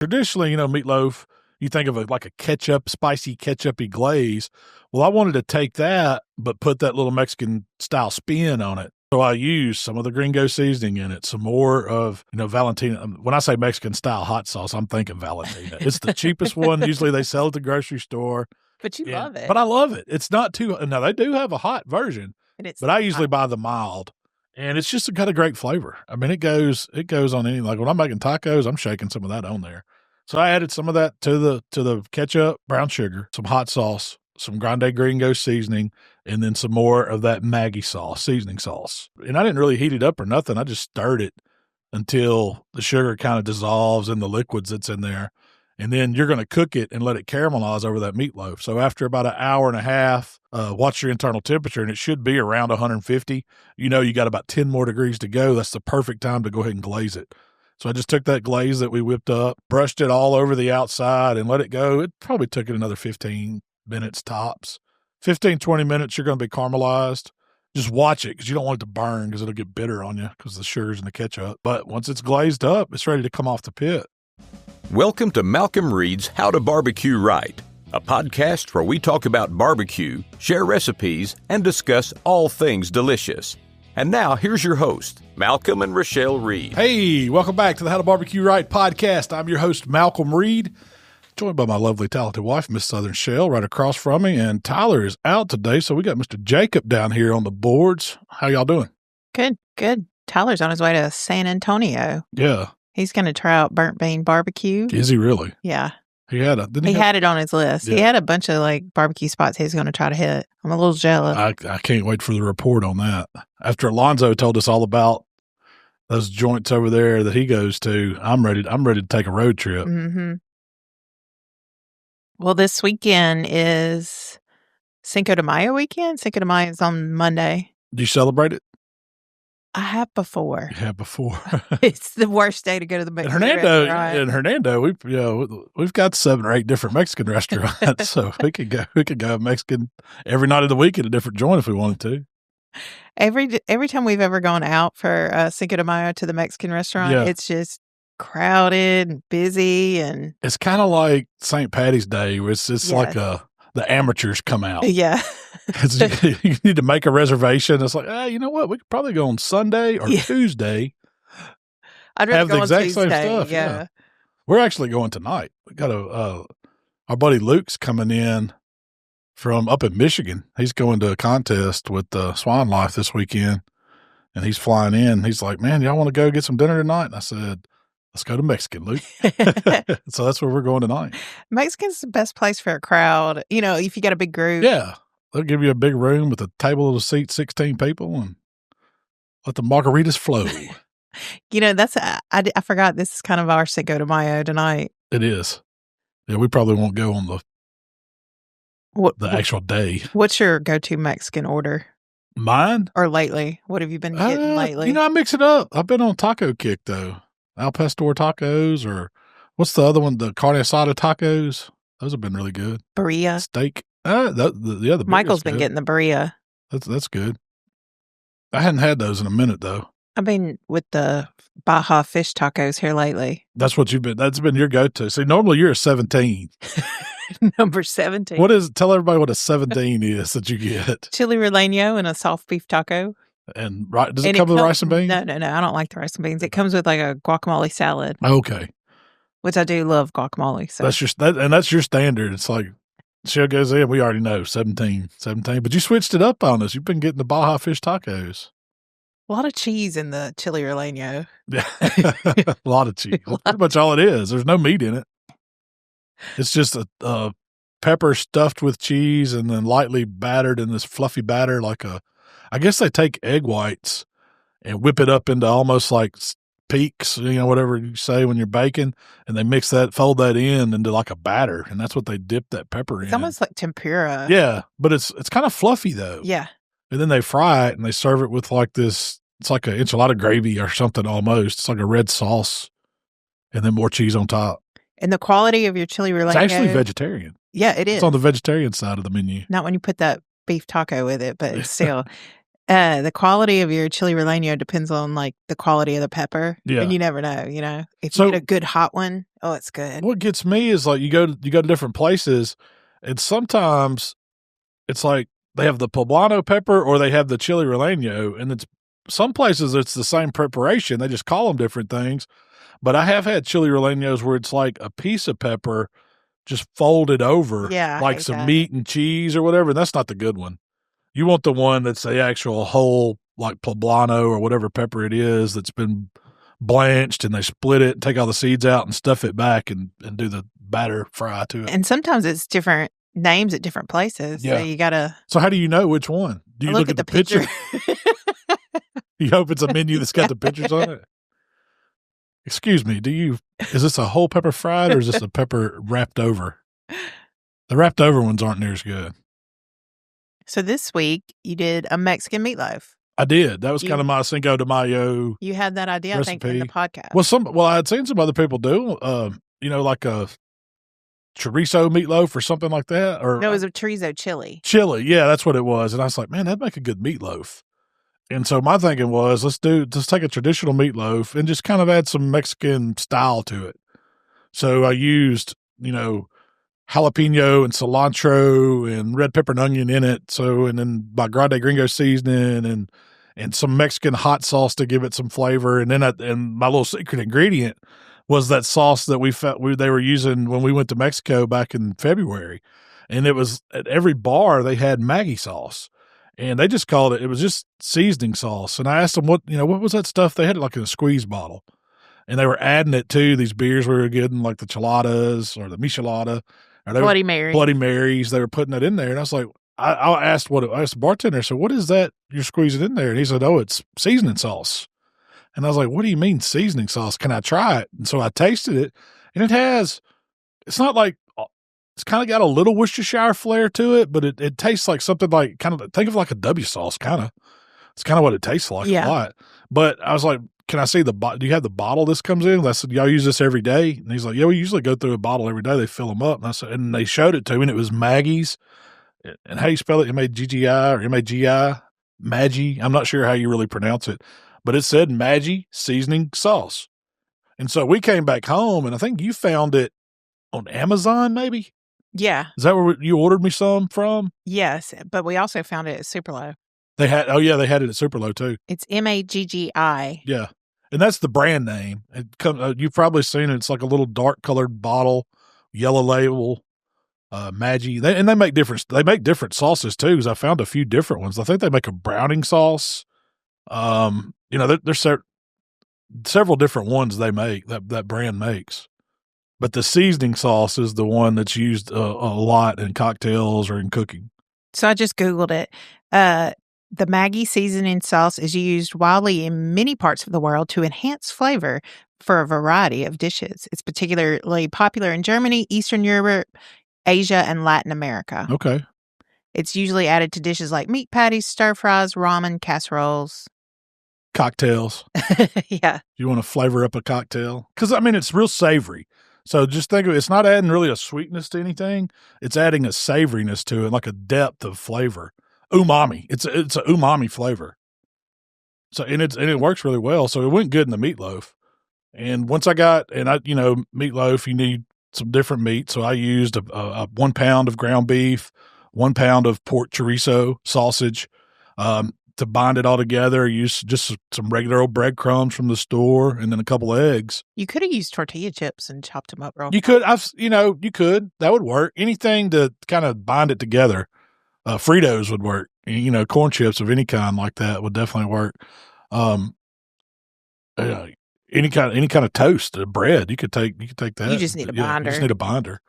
Traditionally, meatloaf, you think of it like a spicy ketchup-y glaze. Well, I wanted to take that, but put that little Mexican-style spin on it. So I used some of the gringo seasoning in it, some more of, Valentina. When I say Mexican-style hot sauce, I'm thinking Valentina. It's the cheapest one. Usually they sell at the grocery store. But you love it. But I love it. It's not too – now, they do have a hot version, but I usually buy the mild. And it's just got a great flavor. I mean, it goes on any, like when I'm making tacos, I'm shaking some of that on there. So I added some of that to the ketchup, brown sugar, some hot sauce, some Grande Gringo seasoning, and then some more of that Maggi sauce, seasoning sauce. And I didn't really heat it up or nothing. I just stirred it until the sugar kind of dissolves in the liquids that's in there. And then you're going to cook it and let it caramelize over that meatloaf. So after about an hour and a half, watch your internal temperature, and it should be around 150. You got about 10 more degrees to go. That's the perfect time to go ahead and glaze it. So I just took that glaze that we whipped up, brushed it all over the outside, and let it go. It probably took it another 15 minutes tops. 15, 20 minutes, you're going to be caramelized. Just watch it because you don't want it to burn because it'll get bitter on you because the sugar's in the ketchup. But once it's glazed up, it's ready to come off the pit. Welcome to Malcolm Reed's How to Barbecue Right, a podcast where we talk about barbecue, share recipes, and discuss all things delicious. And now, here's your host, Malcolm and Rochelle Reed. Hey, welcome back to the How to Barbecue Right podcast. I'm your host, Malcolm Reed, joined by my lovely, talented wife, Miss Southern Shell, right across from me. And Tyler is out today, so we got Mr. Jacob down here on the boards. How y'all doing? Good. Tyler's on his way to San Antonio. Yeah. He's going to try out burnt bean barbecue. Is he really? Yeah. He had it on his list. Yeah. He had a bunch of barbecue spots he's going to try to hit. I'm a little jealous. I can't wait for the report on that. After Alonzo told us all about those joints over there that he goes to, I'm ready to take a road trip. Mm-hmm. Well, this weekend is Cinco De Mayo weekend. Cinco de Mayo is on Monday. Do you celebrate it? I have before. You have before. It's the worst day to go to the Mexican restaurant. In Hernando, we've got 7 or 8 different Mexican restaurants, so we could go Mexican every night of the week at a different joint if we wanted to. Every time we've ever gone out for Cinco de Mayo to the Mexican restaurant, It's just crowded and busy, and it's kind of like St. Patty's Day, where it's just like the amateurs come out. Yeah. You need to make a reservation. It's like, you know what? We could probably go on Sunday or Tuesday. I'd rather have go the on exact Tuesday. same stuff. Yeah. We're actually going tonight. We got our buddy Luke's coming in from up in Michigan. He's going to a contest with Swan Life this weekend, and he's flying in. He's like, man, y'all want to go get some dinner tonight? And I said, let's go to Mexican, Luke. So that's where we're going tonight. Mexican's the best place for a crowd. If you got a big group. Yeah. They'll give you a big room with a table to seat 16 people and let the margaritas flow. I forgot this is kind of our Cinco de Mayo tonight. It is. Yeah, we probably won't go on the actual day. What's your go-to Mexican order? Mine? Or lately? What have you been getting lately? I mix it up. I've been on taco kick, though. Al Pastor tacos, or what's the other one? The Carne asada tacos. Those have been really good. Birria. Steak. The Michael's been getting the birria. That's good. I hadn't had those in a minute, though. I've been with the Baja fish tacos here lately. That's been your go-to. See, normally you're a 17. Number 17. What is? Tell everybody what a 17 is that you get. Chili relleno and a soft beef taco. And does it come with rice and beans? No. I don't like the rice and beans. It comes with like a guacamole salad. Okay. Which I do love guacamole. So that's your standard. It's like, show goes in, we already know, 17. But you switched it up on us. You've been getting the Baja fish tacos. A lot of cheese in the chili relleno. Yeah. A lot of cheese. That's pretty much all it is. There's no meat in it. It's just a pepper stuffed with cheese and then lightly battered in this fluffy batter I guess they take egg whites and whip it up into almost like peaks, whatever you say when you're baking, and they fold that into like a batter, and that's what they dip that pepper in. It's almost like tempura. Yeah, but it's kind of fluffy though. Yeah. And then they fry it and they serve it with like this, it's like an enchilada gravy or something almost. It's like a red sauce and then more cheese on top. And the quality of your chili relleno. It's actually vegetarian. Yeah, it is. It's on the vegetarian side of the menu. Not when you put that beef taco with it, but still. The quality of your chili relleno depends on like the quality of the pepper. Yeah. And you never know, If you get a good hot one, oh, it's good. What gets me is like you go to different places and sometimes it's like they have the poblano pepper or they have the chili relleno, and it's some places it's the same preparation. They just call them different things. But I have had chili rellenos where it's like a piece of pepper just folded over like some meat and cheese or whatever. And that's not the good one. You want the one that's the actual whole, like poblano or whatever pepper it is that's been blanched, and they split it and take all the seeds out and stuff it back and do the batter fry to it. And sometimes it's different names at different places. Yeah. So you got to. So how do you know which one? Do you look at the picture? You hope it's a menu that's got the pictures on it? Excuse me, is this a whole pepper fried or is this a pepper wrapped over? The wrapped over ones aren't near as good. So this week you did a Mexican meatloaf. I did. That was kind of my Cinco de Mayo. You had that idea, recipe. I think, in the podcast. Well, I had seen some other people do, like a chorizo meatloaf or something like that. Or no, it was a chorizo chili. Chili, yeah, that's what it was. And I was like, man, that'd make a good meatloaf. And so my thinking was, let's take a traditional meatloaf and just kind of add some Mexican style to it. So I used, jalapeno and cilantro and red pepper and onion in it. So, and then my Grande Gringo seasoning and some Mexican hot sauce to give it some flavor. And then and my little secret ingredient was that sauce that they were using when we went to Mexico back in February. And it was at every bar they had Maggi sauce. And they just called it was just seasoning sauce. And I asked them what was that stuff? They had it like in a squeeze bottle. And they were adding it to these beers we were getting, like the Cheladas or the Michelada. Bloody Mary. Bloody Marys. They were putting that in there. And I was like, I asked the bartender, so what is that you're squeezing in there? And he said, oh, it's seasoning sauce. And I was like, what do you mean seasoning sauce? Can I try it? And so I tasted it. And it's not like, it's kind of got a little Worcestershire flair to it, but it tastes like something like think of like a W sauce kind of. It's kind of what it tastes like a lot. But I was like, can I see do you have the bottle this comes in? I said, y'all use this every day? And he's like, yeah, we usually go through a bottle every day. They fill them up. And I said, and they showed it to me, and it was Maggie's. And how do you spell it? M-A-G-G-I or M-A-G-I? Maggi. I'm not sure how you really pronounce it, but it said Maggi seasoning sauce. And so we came back home, and I think you found it on Amazon, maybe? Yeah. Is that where you ordered me some from? Yes, but we also found it at Superlow. They had it at Superlow too. It's Maggi. Yeah. And that's the brand name. You've probably seen it. It's like a little dark colored bottle, yellow label, Maggi. They make different sauces too, because I found a few different ones. I think they make a browning sauce. There's several different ones they make, that brand makes. But the seasoning sauce is the one that's used a lot in cocktails or in cooking. So I just Googled it. The Maggi seasoning sauce is used widely in many parts of the world to enhance flavor for a variety of dishes. It's particularly popular in Germany, Eastern Europe, Asia, and Latin America. Okay. It's usually added to dishes like meat patties, stir fries, ramen, casseroles. Cocktails. Yeah. You want to flavor up a cocktail? Because, it's real savory. So just think of it, it's not adding really a sweetness to anything. It's adding a savoriness to it, like a depth of flavor. Umami. It's a umami flavor. So and it works really well. So it went good in the meatloaf. And once meatloaf, you need some different meat. So I used a 1 pound of ground beef, 1 pound of pork chorizo sausage. To bind it all together, use just some regular old breadcrumbs from the store, and then a couple of eggs. You could have used tortilla chips and chopped them up real. You could. You could. That would work. Anything to kind of bind it together. Fritos would work. Corn chips of any kind like that would definitely work. Any kind of toast, bread. You could take that. You just need a binder. You just need a binder.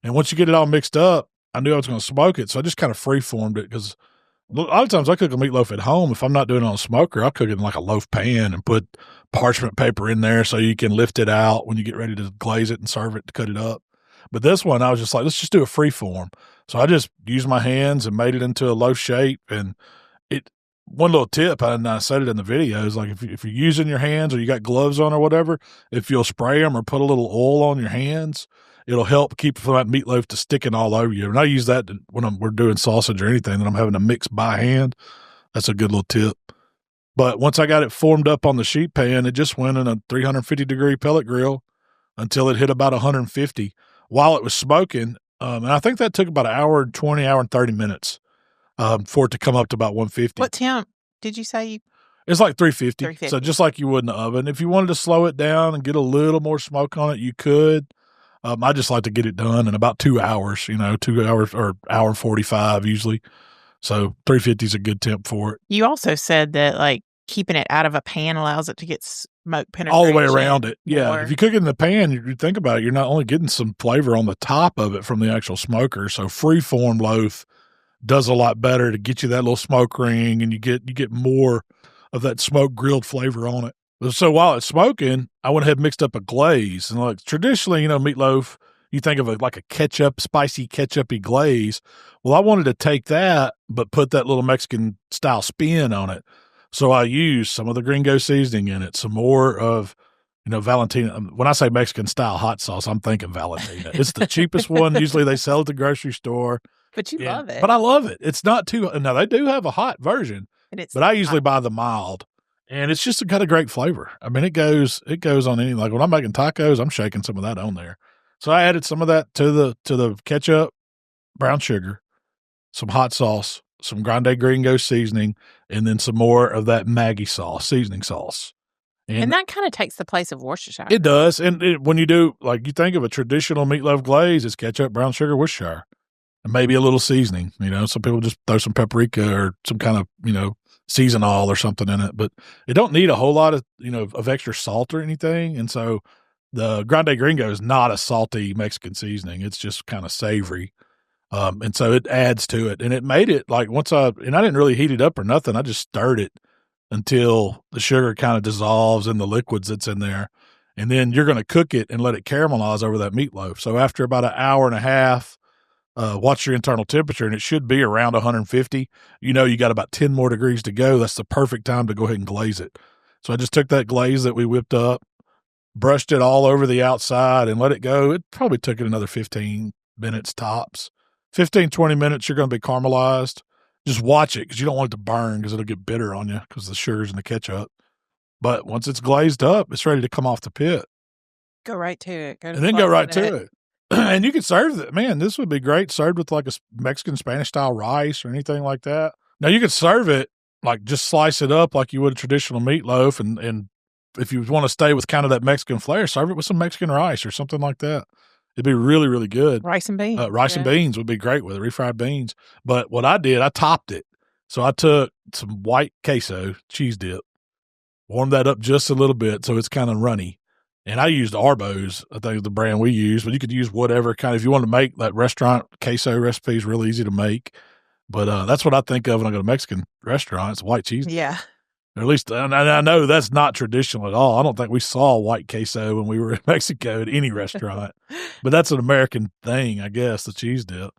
And once you get it all mixed up, I knew I was going to smoke it, so I just kind of free-formed it because a lot of times I cook a meatloaf at home. If I'm not doing it on a smoker, I'll cook it in like a loaf pan and put parchment paper in there so you can lift it out when you get ready to glaze it and serve it to cut it up. But this one, I was just like, let's just do a free form. So I just used my hands and made it into a loaf shape. And one little tip, and I said it in the video, is like if you're using your hands or you got gloves on or whatever, if you'll spray them or put a little oil on your hands, it'll help keep that meatloaf to sticking all over you. And I use that when we're doing sausage or anything that I'm having to mix by hand. That's a good little tip. But once I got it formed up on the sheet pan, it just went in a 350-degree pellet grill until it hit about 150 while it was smoking. And I think that took about an hour and 20, hour and 30 minutes for it to come up to about 150. What temp did you say? It's like 350. So just like you would in the oven. If you wanted to slow it down and get a little more smoke on it, you could. I just like to get it done in about 2 hours, 2 hours or hour and 45 usually. So 350 is a good temp for it. You also said that like keeping it out of a pan allows it to get smoke penetration. All the way around it. Yeah. If you cook it in the pan, you think about it, you're not only getting some flavor on the top of it from the actual smoker. So freeform loaf does a lot better to get you that little smoke ring, and you get more of that smoked grilled flavor on it. So while it's smoking, I went ahead and mixed up a glaze. And like traditionally, meatloaf, you think of it like a ketchup, spicy ketchup-y glaze. Well, I wanted to take that, but put that little Mexican style spin on it. So I used some of the gringo seasoning in it, some more of, Valentina. When I say Mexican style hot sauce, I'm thinking Valentina. It's the cheapest one. Usually they sell at the grocery store. But you love it. But I love it. It's not too, now they do have a hot version, but I usually buy the mild. And it's just got a great flavor. I mean, it goes on any, like when I'm making tacos, I'm shaking some of that on there. So I added some of that to the ketchup, brown sugar, some hot sauce, some Grande Gringo seasoning, and then some more of that Maggie sauce, seasoning sauce. And that kind of takes the place of Worcestershire. It does. And when you do, like you think of a traditional meatloaf glaze, it's ketchup, brown sugar, Worcestershire, and maybe a little seasoning. Some people just throw some paprika or some kind of, seasonal or something in it, but it don't need a whole lot of, of extra salt or anything. And so the Grande Gringo is not a salty Mexican seasoning. It's just kind of savory. And so it adds to it, and it made it like I didn't really heat it up or nothing. I just stirred it until the sugar kind of dissolves in the liquids that's in there. And then you're going to cook it and let it caramelize over that meatloaf. So after about an hour and a half, watch your internal temperature, and it should be around 150. You got about 10 more degrees to go. That's the perfect time to go ahead and glaze it. So I just took that glaze that we whipped up, brushed it all over the outside, and let it go. It probably took it another 15 minutes tops. 15, 20 minutes, you're going to be caramelized. Just watch it because you don't want it to burn because it'll get bitter on you because the sugar's in the ketchup. But once it's glazed up, it's ready to come off the pit. Go right to it. Go right to it. And you can serve it. Man, this would be great served with like a Mexican Spanish style rice or anything like that. Now you could serve it like just slice it up like you would a traditional meatloaf. And if you want to stay with kind of that Mexican flair, serve it with some Mexican rice or something like that. It'd be really, really good. Rice and beans. And beans would be great with it, refried beans. But what I did, I topped it. So I took some white queso, cheese dip, warmed that up just a little bit so it's kind of runny. And I used Arbo's, I think is the brand we use, but you could use whatever kind of, if you want to make that restaurant queso recipe is real easy to make. But that's what I think of when I go to a Mexican restaurant. It's white cheese. Yeah. Or at least, and I know that's not traditional at all. I don't think we saw white queso when we were in Mexico at any restaurant. But that's an American thing, I guess, the cheese dip.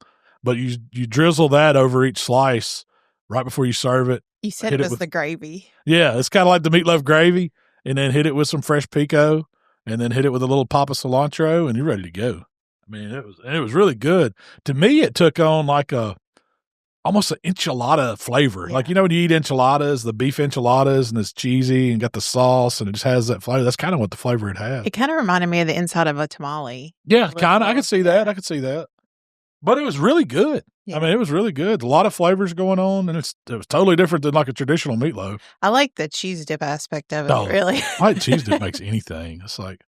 But you drizzle that over each slice right before you serve it. You said it was the gravy. Yeah, it's kind of like the meatloaf gravy, and then hit it with some fresh pico, and then hit it with a little pop of cilantro, and you're ready to go. I mean, it was really good. To me, it took on like almost an enchilada flavor. Yeah. Like, when you eat enchiladas, the beef enchiladas, and it's cheesy and got the sauce, and it just has that flavor. That's kind of what the flavor it had. It kind of reminded me of the inside of a tamale. Yeah, kind of. I could see that. But it was really good. Yeah. I mean, it was really good. A lot of flavors going on, and it was totally different than like a traditional meatloaf. I like the cheese dip aspect of it, really. White cheese dip makes anything. It's like,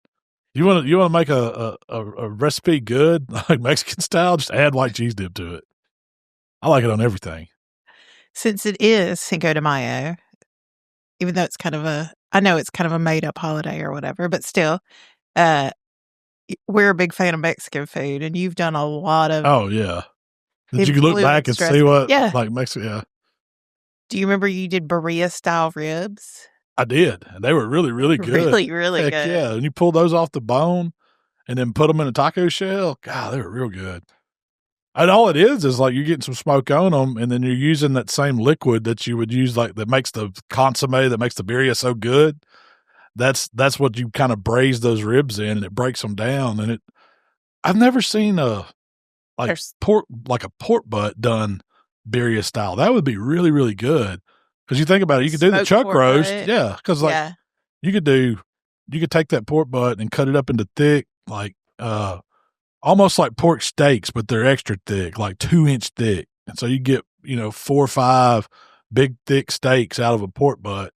you want to make a recipe good, like Mexican style, just add white cheese dip to it. I like it on everything. Since it is Cinco de Mayo, even though I know it's kind of a made up holiday or whatever, but still, we're a big fan of Mexican food, and you've done a lot of. Oh yeah. Did you look back and see what like Mexico? Yeah. Do you remember you did birria style ribs? I did, and they were really, really good. Really, really Heck good. Yeah, and you pull those off the bone, and then put them in a taco shell. God, they were real good. And all it is like you're getting some smoke on them, and then you're using that same liquid that you would use, like that makes the consomme, that makes the birria so good. That's what you kind of braise those ribs in, and it breaks them down. And I've never seen a pork butt done birria style. That would be really, really good Because you think about it, you could do the chuck roast. Yeah. Because like you could take that pork butt and cut it up into thick, like almost like pork steaks, but they're extra thick, like 2-inch thick. And so you get, 4 or 5 big thick steaks out of a pork butt,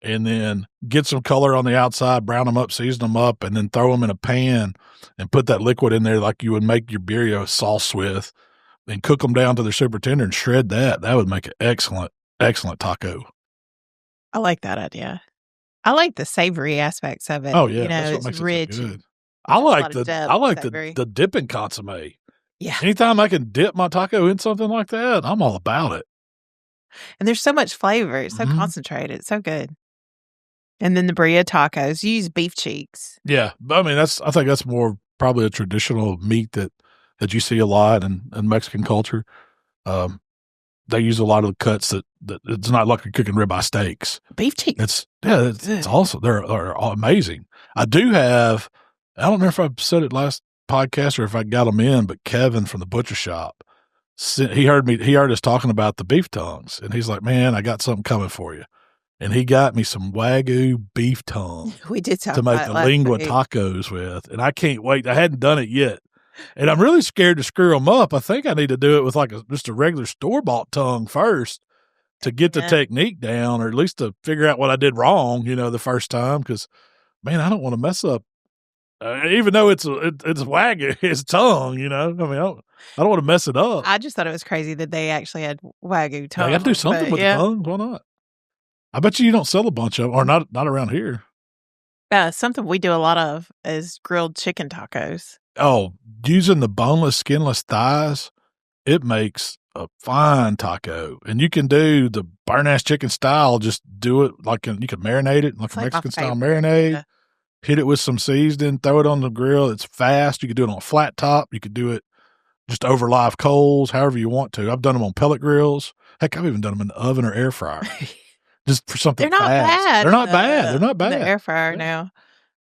and then get some color on the outside, brown them up, season them up, and then throw them in a pan and put that liquid in there like you would make your birria sauce with, and cook them down to their super tender and shred that. That would make an excellent, excellent taco. I like that idea. I like the savory aspects of it. Oh yeah, that's what makes rich. It so good. I like the dipping consomme. Yeah. Anytime I can dip my taco in something like that, I'm all about it. And there's so much flavor. It's so concentrated. It's so good. And then the birria tacos, you use beef cheeks. Yeah. I mean, I think that's more probably a traditional meat that you see a lot in Mexican culture. They use a lot of the cuts that it's not like you're cooking ribeye steaks. Beef cheeks. It's awesome. They're amazing. I don't know if I said it last podcast or if I got them in, but Kevin from the butcher shop, he heard us talking about the beef tongues, and he's like, man, I got something coming for you. And he got me some Wagyu beef tongue. We did talk to make the lingua tacos with, and I can't wait. I hadn't done it yet, and I'm really scared to screw them up. I think I need to do it with like just a regular store-bought tongue first to get the technique down, or at least to figure out what I did wrong, the first time. Because, man, I don't want to mess up. Even though it's Wagyu, his tongue, I mean, I don't want to mess it up. I just thought it was crazy that they actually had Wagyu tongue. You got to do something with the tongue. Why not? I bet you don't sell a bunch of them, or not around here. Something we do a lot of is grilled chicken tacos. Oh, using the boneless, skinless thighs, it makes a fine taco. And you can do the burn-ass chicken style, just do it like you can marinate it, like a Mexican style marinade. Yeah. Hit it with some seasoning, throw it on the grill. It's fast. You could do it on a flat top. You could do it just over live coals, however you want to. I've done them on pellet grills. Heck, I've even done them in the oven or air fryer. Just for something They're not fast. bad. They're not bad. They're not bad. The air fryer now.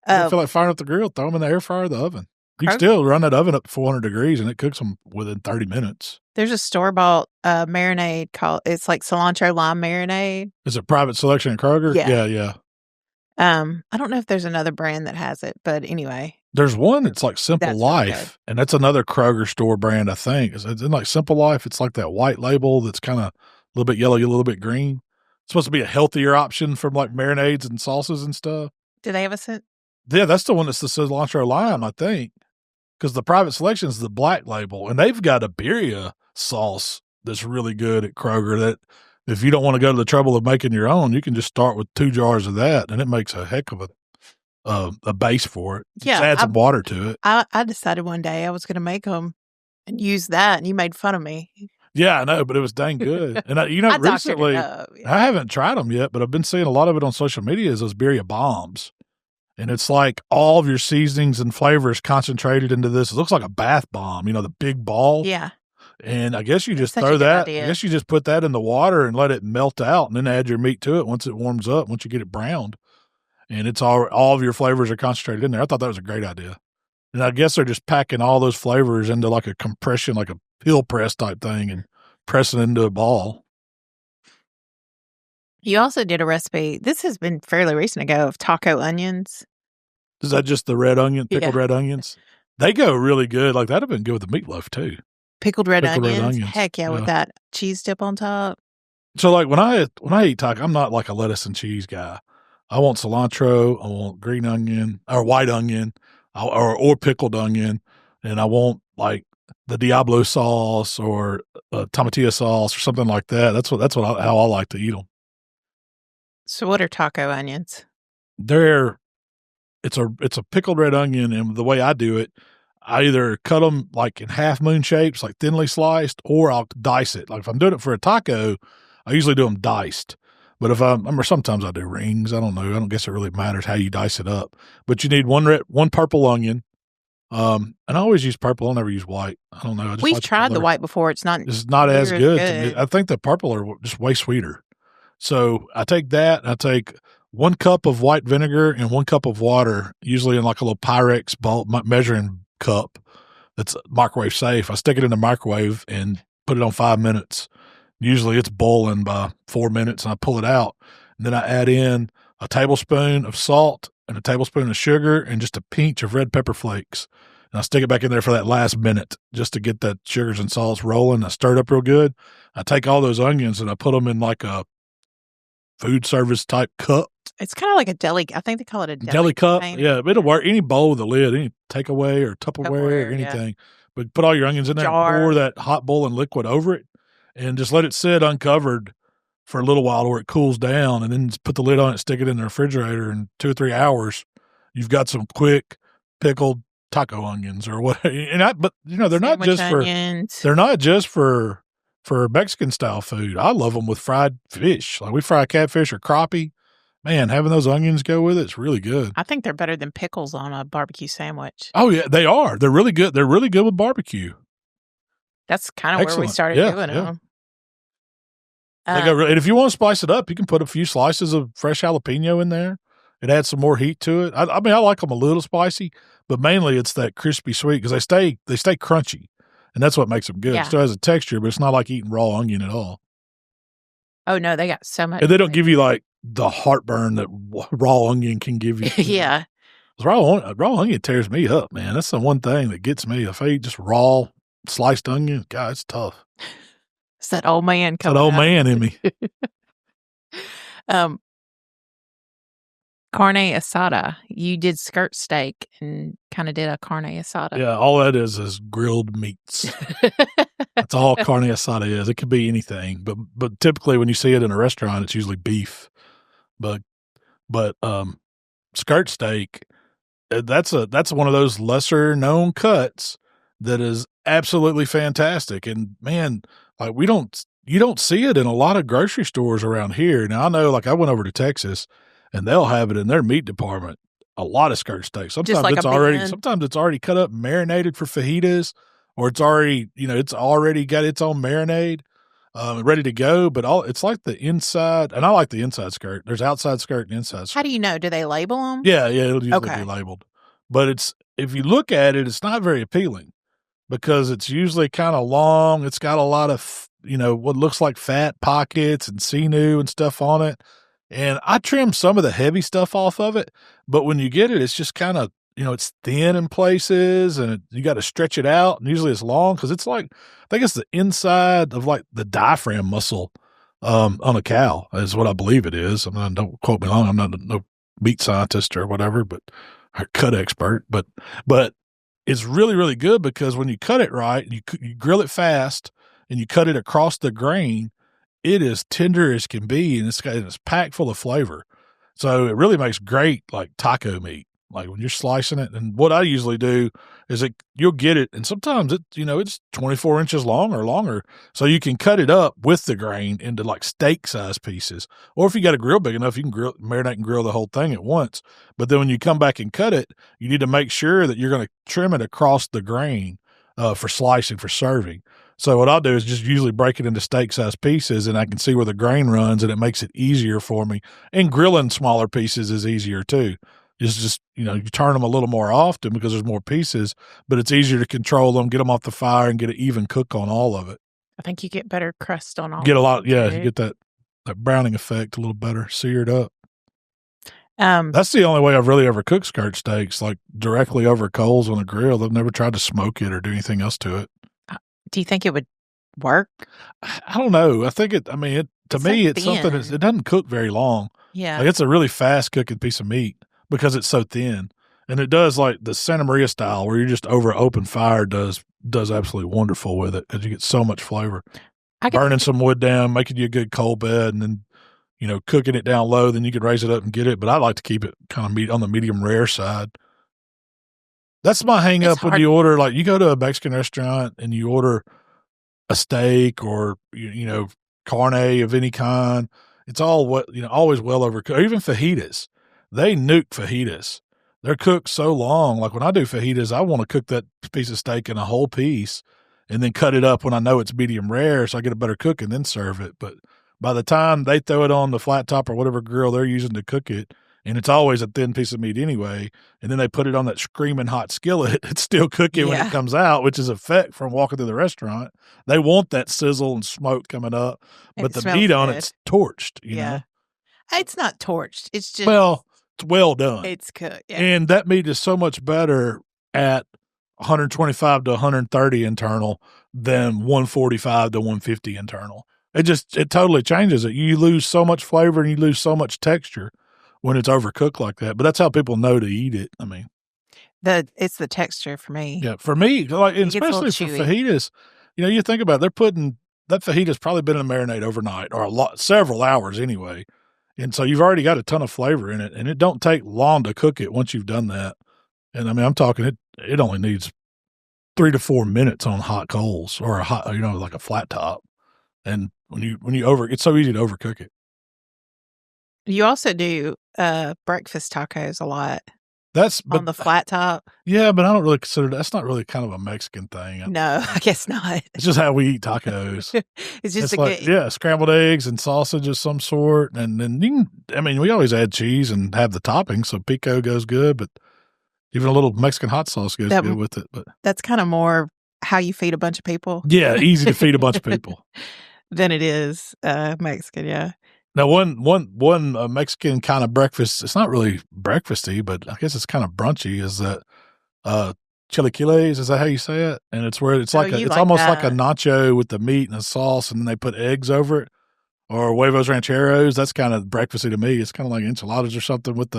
I feel like firing up the grill, throw them in the air fryer or the oven. You can still run that oven up to 400 degrees, and it cooks them within 30 minutes. There's a store-bought marinade it's like cilantro lime marinade. Is it Private Selection at Kroger? Yeah. I don't know if there's another brand that has it, but anyway. There's one that's like Simple Life, and that's another Kroger store brand, I think. It's in like Simple Life. It's like that white label that's kind of a little bit yellow, a little bit green. It's supposed to be a healthier option from like marinades and sauces and stuff. Do they have a scent? Yeah, that's the one that's the cilantro lime, I think. Because the Private Selection is the black label, and they've got a birria sauce that's really good at Kroger that if you don't want to go to the trouble of making your own, you can just start with 2 jars of that, and it makes a heck of a base for it. Just add some water to it. I decided one day I was going to make them and use that, and you made fun of me. Yeah, I know, but it was dang good. And recently, I haven't tried them yet, but I've been seeing a lot of it on social media is those birria bombs. And it's like all of your seasonings and flavors concentrated into this. It looks like a bath bomb, the big ball. Yeah. And I guess you just throw that. I guess you just put that in the water and let it melt out, and then add your meat to it once it warms up, once you get it browned. And it's all of your flavors are concentrated in there. I thought that was a great idea. And I guess they're just packing all those flavors into like a compression, like a pill press type thing, and pressing it into a ball. You also did a recipe. This has been fairly recent ago of taco onions. Is that just the red onion, pickled red onions? They go really good. Like that'd have been good with the meatloaf too. Pickled red onions. Heck yeah, with that cheese dip on top. So like when I eat taco, I'm not like a lettuce and cheese guy. I want cilantro, I want green onion or white onion, or pickled onion, and I want like the Diablo sauce or tomatillo sauce or something like that. That's how I like to eat them. So what are taco onions? It's a pickled red onion, and the way I do it, I either cut them like in half moon shapes, like thinly sliced, or I'll dice it. Like if I'm doing it for a taco, I usually do them diced. But sometimes I do rings. I don't know. I don't guess it really matters how you dice it up. But you need one purple onion. And I always use purple. I'll never use white. I don't know. We've tried the white before. It's not as good. To me. I think the purple are just way sweeter. So I take that. I take 1 cup of white vinegar and 1 cup of water, usually in like a little Pyrex measuring cup that's microwave safe. I stick it in the microwave and put it on 5 minutes. Usually it's boiling by 4 minutes, and I pull it out. And then I add in a tablespoon of salt and a tablespoon of sugar and just a pinch of red pepper flakes. And I stick it back in there for that last minute just to get that sugars and salts rolling. I stir it up real good. I take all those onions and I put them in like a food service type cup. It's kind of like a deli. I think they call it a deli cup. Thing. Yeah, it'll work. Any bowl with a lid, any takeaway or Tupperware or anything. Yeah. But put all your onions in there, and pour that hot boiling liquid over it, and just let it sit uncovered for a little while where it cools down, and then put the lid on it, stick it in the refrigerator, and 2 or 3 hours, you've got some quick pickled taco onions or what. But they're not just onions. They're not just for Mexican style food. I love them with fried fish. Like we fry catfish or crappie. Man, having those onions go with it's really good. I think they're better than pickles on a barbecue sandwich. Oh yeah, they are. They're really good. They're really good with barbecue. That's kind of where we started doing them. And if you want to spice it up, you can put a few slices of fresh jalapeno in there. It adds some more heat to it. I mean, I like them a little spicy, but mainly it's that crispy sweet because they stay crunchy, and that's what makes them good. Yeah. It still has a texture, but it's not like eating raw onion at all. Oh no, they got so much. And they don't give you like the heartburn that raw onion can give you. Yeah. Raw onion tears me up, man. That's the one thing that gets me. If I eat just raw sliced onion, God, it's tough. It's that old man coming out. That old man in me. Carne asada. You did skirt steak and kind of did a carne asada. Yeah, all that is grilled meats. That's all carne asada is. It could be anything, but typically when you see it in a restaurant, it's usually beef. But skirt steak, that's one of those lesser known cuts that is absolutely fantastic. And man, like you don't see it in a lot of grocery stores around here. Now I know, like I went over to Texas and they'll have it in their meat department. A lot of skirt steak. Sometimes it's already cut up, and marinated for fajitas, or it's already got its own marinade. Ready to go, but it's like the inside, and I like the inside skirt. There's outside skirt and inside skirt. How do you know? Do they label them? Yeah, it'll usually be labeled. But if you look at it, it's not very appealing because it's usually kind of long. It's got a lot of, what looks like fat pockets and sinew and stuff on it. And I trim some of the heavy stuff off of it, but when you get it, it's just kind of, it's thin in places and you got to stretch it out. And usually it's long because it's like, I think it's the inside of like the diaphragm muscle on a cow is what I believe it is. I mean, don't quote me wrong. I'm not no meat scientist or whatever, or cut expert, but it's really, really good because when you cut it right, you grill it fast and you cut it across the grain, it is tender as can be. And it's packed full of flavor. So it really makes great like taco meat. Like when you're slicing it, and what I usually do is you'll get it, and sometimes it's 24 inches long or longer, so you can cut it up with the grain into like steak size pieces. Or if you got a grill big enough, you can marinate and grill the whole thing at once. But then when you come back and cut it, you need to make sure that you're going to trim it across the grain for slicing for serving. So what I'll do is just usually break it into steak size pieces, and I can see where the grain runs, and it makes it easier for me. And grilling smaller pieces is easier too. It's just, you turn them a little more often because there's more pieces, but it's easier to control them, get them off the fire, and get an even cook on all of it. I think you get better crust on all of it. You get that browning effect a little better, seared up. That's the only way I've really ever cooked skirt steaks, like directly over coals on a grill. I've never tried to smoke it or do anything else to it. Do you think it would work? I don't know. I think it's something it doesn't cook very long. Yeah. Like it's a really fast cooking piece of meat. Because it's so thin, and it does like the Santa Maria style where you're just over open fire does absolutely wonderful with it because you get so much flavor. Burning some wood down, making you a good coal bed, and then cooking it down low. Then you can raise it up and get it. But I like to keep it kind of on the medium rare side. That's my hang up when you order. Like you go to a Mexican restaurant and you order a steak or carne of any kind. It's all always well overcooked. Or even fajitas. They nuke fajitas. They're cooked so long. Like when I do fajitas, I want to cook that piece of steak in a whole piece and then cut it up when I know it's medium rare so I get a better cook and then serve it. But by the time they throw it on the flat top or whatever grill they're using to cook it, and it's always a thin piece of meat anyway. And then they put it on that screaming hot skillet. It's still cooking when it comes out, which is effect from walking through the restaurant. They want that sizzle and smoke coming up, but the meat on it's torched, you know? It's not torched. It's just... Well, it's well done. It's cooked. Yeah. And that meat is so much better at 125 to 130 internal than 145 to 150 internal. It totally changes it. You lose so much flavor and you lose so much texture when it's overcooked like that. But that's how people know to eat it. I mean, it's the texture for me. Yeah, for me, like, especially for fajitas, you know, you think about it, they're putting that fajita's probably been in a marinade overnight or several hours anyway. And so you've already got a ton of flavor in it, and it don't take long to cook it once you've done that. And I mean, I'm talking it only needs 3 to 4 minutes on hot coals or a hot, you know, like a flat top. And when you it's so easy to overcook it. You also do breakfast tacos a lot. That's on the flat top. Yeah, but I don't really consider that's not really kind of a Mexican thing. No, I guess not. It's just how we eat tacos. It's just scrambled eggs and sausage of some sort, and then we always add cheese and have the topping, so pico goes good, but even a little Mexican hot sauce goes good with it. But that's kind of more how you feed a bunch of people. Yeah, easy to feed a bunch of people than it is Mexican. Yeah. Now, one Mexican kind of breakfast, it's not really breakfasty, but I guess it's kind of brunchy, is that chilaquiles. Is that how you say it? And it's where it's almost like a nacho with the meat and the sauce, and then they put eggs over it, or huevos rancheros. That's kind of breakfasty to me. It's kind of like enchiladas or something with